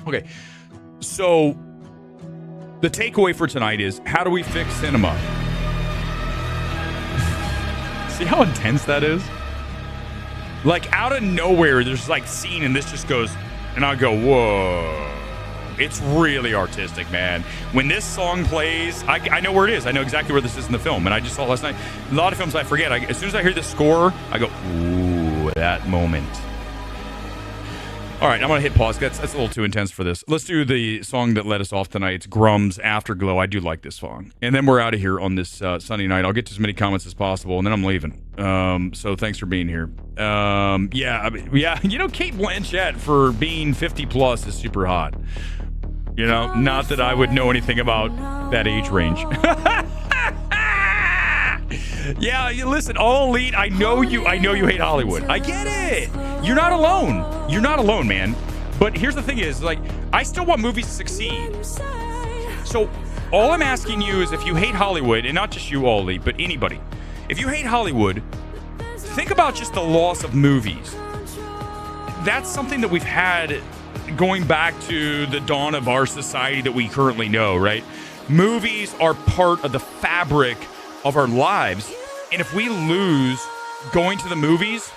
Okay, so the takeaway for tonight is how do we fix cinema? See how intense that is? Like out of nowhere, there's like scene and this just goes, and I go, whoa. It's really artistic, man. When this song plays, I know where it is. I know exactly where this is in the film. And I just saw it last night. A lot of films I forget. As soon as I hear the score, I go, ooh, that moment. All right, I'm going to hit pause. That's a little too intense for this. Let's do the song that led us off tonight. It's Grum's Afterglow. I do like this song. And then we're out of here on this sunny night. I'll get to as many comments as possible, and then I'm leaving. So thanks for being here. Yeah. Kate Blanchett for being 50 plus is super hot. Not that I would know anything about that age range. Yeah, you listen, All Elite, I know you hate Hollywood. I get it. You're not alone. You're not alone, man. But here's the thing is, like, I still want movies to succeed. So all I'm asking you is if you hate Hollywood, and not just you, All Elite, but anybody, if you hate Hollywood, think about just the loss of movies. That's something that we've had going back to the dawn of our society that we currently know, right? Movies are part of the fabric of our lives. And if we lose going to the movies,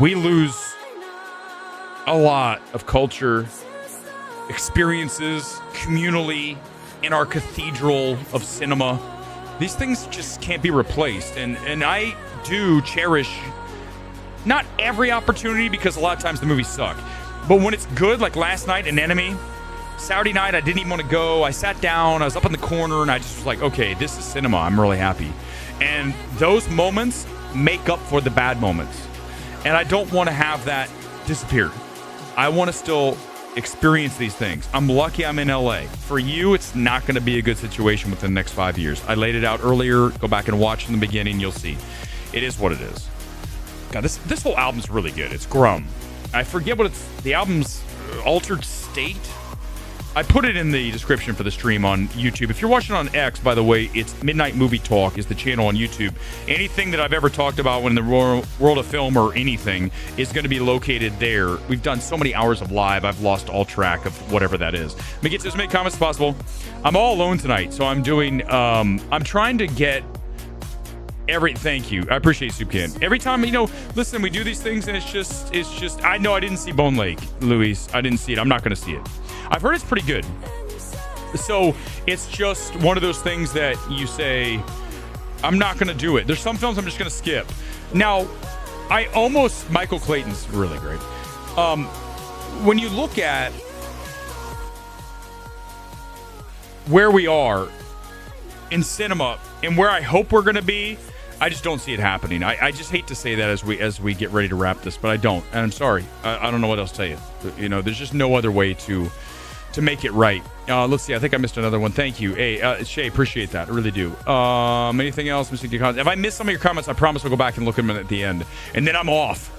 we lose a lot of culture, experiences, communally, in our cathedral of cinema. These things just can't be replaced. And I do cherish not every opportunity because a lot of times the movies suck. But when it's good, like last night, An Enemy, Saturday night, I didn't even want to go. I sat down, I was up in the corner, and I just was like, okay, this is cinema. I'm really happy. And those moments make up for the bad moments. And I don't want to have that disappear. I want to still experience these things. I'm lucky I'm in LA. For you, it's not going to be a good situation within the next 5 years. I laid it out earlier. Go back and watch in the beginning. You'll see. It is what it is. God, this whole album's really good. It's Grum. I forget what the album's Altered State. I put it in the description for the stream on YouTube. If you're watching on X, by the way, it's Midnight Movie Talk is the channel on YouTube. Anything that I've ever talked about in the world of film or anything is going to be located there. We've done so many hours of live, I've lost all track of whatever that is. Let me get to as many comments as possible. I'm all alone tonight, so I'm doing, I'm trying to get thank you. I appreciate Soup Can. Every time, listen, we do these things and it's just, I know I didn't see Bone Lake, Luis. I didn't see it. I'm not going to see it. I've heard it's pretty good. So it's just one of those things that you say, I'm not going to do it. There's some films I'm just going to skip. Now, Michael Clayton's really great. When you look at where we are in cinema and where I hope we're going to be, I just don't see it happening. I just hate to say that as we get ready to wrap this, but I don't. And I'm sorry. I don't know what else to tell you. There's just no other way to make it right. Let's see. I think I missed another one. Thank you. Hey, Shay, appreciate that. I really do. Anything else? If I missed some of your comments, I promise I'll go back and look at them at the end. And then I'm off.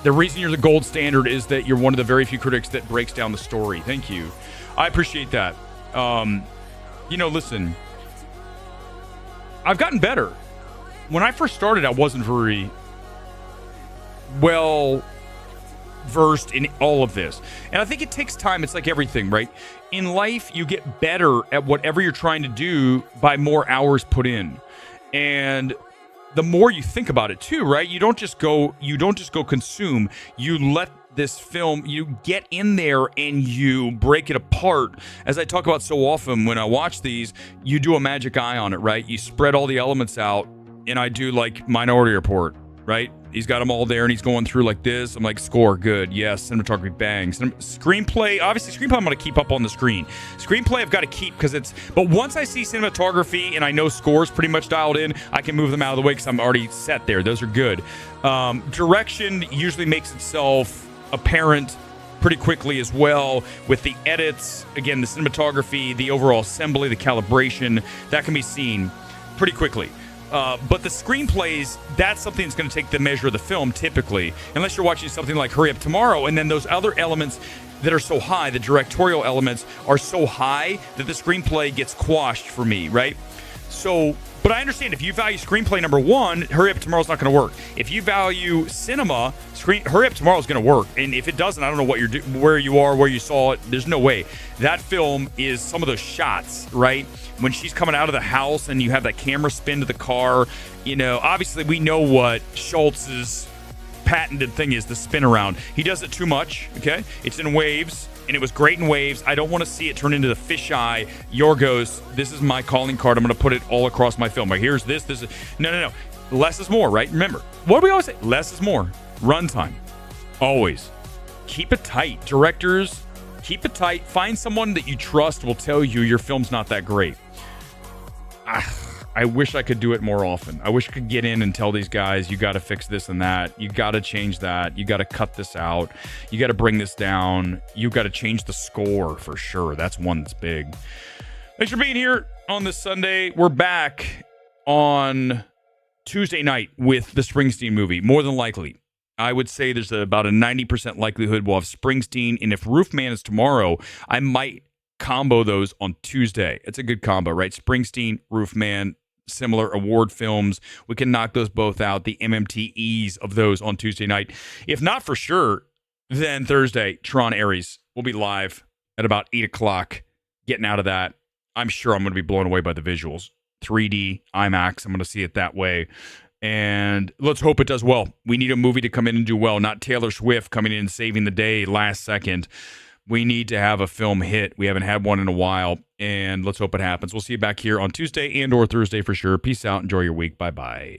The reason you're the gold standard is that you're one of the very few critics that breaks down the story. Thank you. I appreciate that. Listen, I've gotten better. When I first started, I wasn't very well versed in all of this. And I think it takes time. It's like everything, right? In life, you get better at whatever you're trying to do by more hours put in. And the more you think about it too, right? You don't just go consume. You let this film, you get in there and you break it apart. As I talk about so often when I watch these, you do a magic eye on it, right? You spread all the elements out, and I do like Minority Report, right? He's got them all there, and he's going through like this. I'm like, score, good, yes. Cinematography, bang. Screenplay, obviously, screenplay I'm going to keep up on the screen. Screenplay I've got to keep because but once I see cinematography and I know score's pretty much dialed in, I can move them out of the way because I'm already set there. Those are good. Direction usually makes itself apparent pretty quickly as well with the edits. Again, the cinematography, the overall assembly, the calibration, that can be seen pretty quickly. But the screenplays, that's something that's going to take the measure of the film typically, unless you're watching something like Hurry Up Tomorrow, and then those other elements that are so high, the directorial elements are so high that the screenplay gets quashed for me, right? So, but I understand if you value screenplay number one, Hurry Up Tomorrow's not going to work. If you value cinema, Hurry Up Tomorrow's going to work. And if it doesn't, I don't know what where you are, where you saw it. There's no way. That film is some of those shots, right? When she's coming out of the house and you have that camera spin to the car, obviously we know what Schultz's patented thing is, the spin around. He does it too much, okay? It's in waves, and it was great in waves. I don't want to see it turn into the fisheye. Yorgos, this is my calling card. I'm going to put it all across my film. Like, here's this is... No. Less is more, right? Remember, what do we always say? Less is more. Runtime. Always. Keep it tight. Directors, keep it tight. Find someone that you trust will tell you your film's not that great. I wish I could do it more often. I wish I could get in and tell these guys, you got to fix this and that. You got to change that. You got to cut this out. You got to bring this down. You got to change the score for sure. That's one that's big. Thanks for being here on this Sunday. We're back on Tuesday night with the Springsteen movie. More than likely, I would say there's about a 90% likelihood we'll have Springsteen. And if Roofman is tomorrow, I might combo those on Tuesday. It's a good combo, right? Springsteen, Roofman, similar award films. We can knock those both out, the MMTEs of those on Tuesday night. If not for sure, then Thursday, Tron Ares will be live at about 8 o'clock, getting out of that. I'm sure I'm going to be blown away by the visuals. 3D, IMAX, I'm going to see it that way. And let's hope it does well. We need a movie to come in and do well, not Taylor Swift coming in and saving the day last second. We need to have a film hit. We haven't had one in a while, and let's hope it happens. We'll see you back here on Tuesday and or Thursday for sure. Peace out. Enjoy your week. Bye-bye.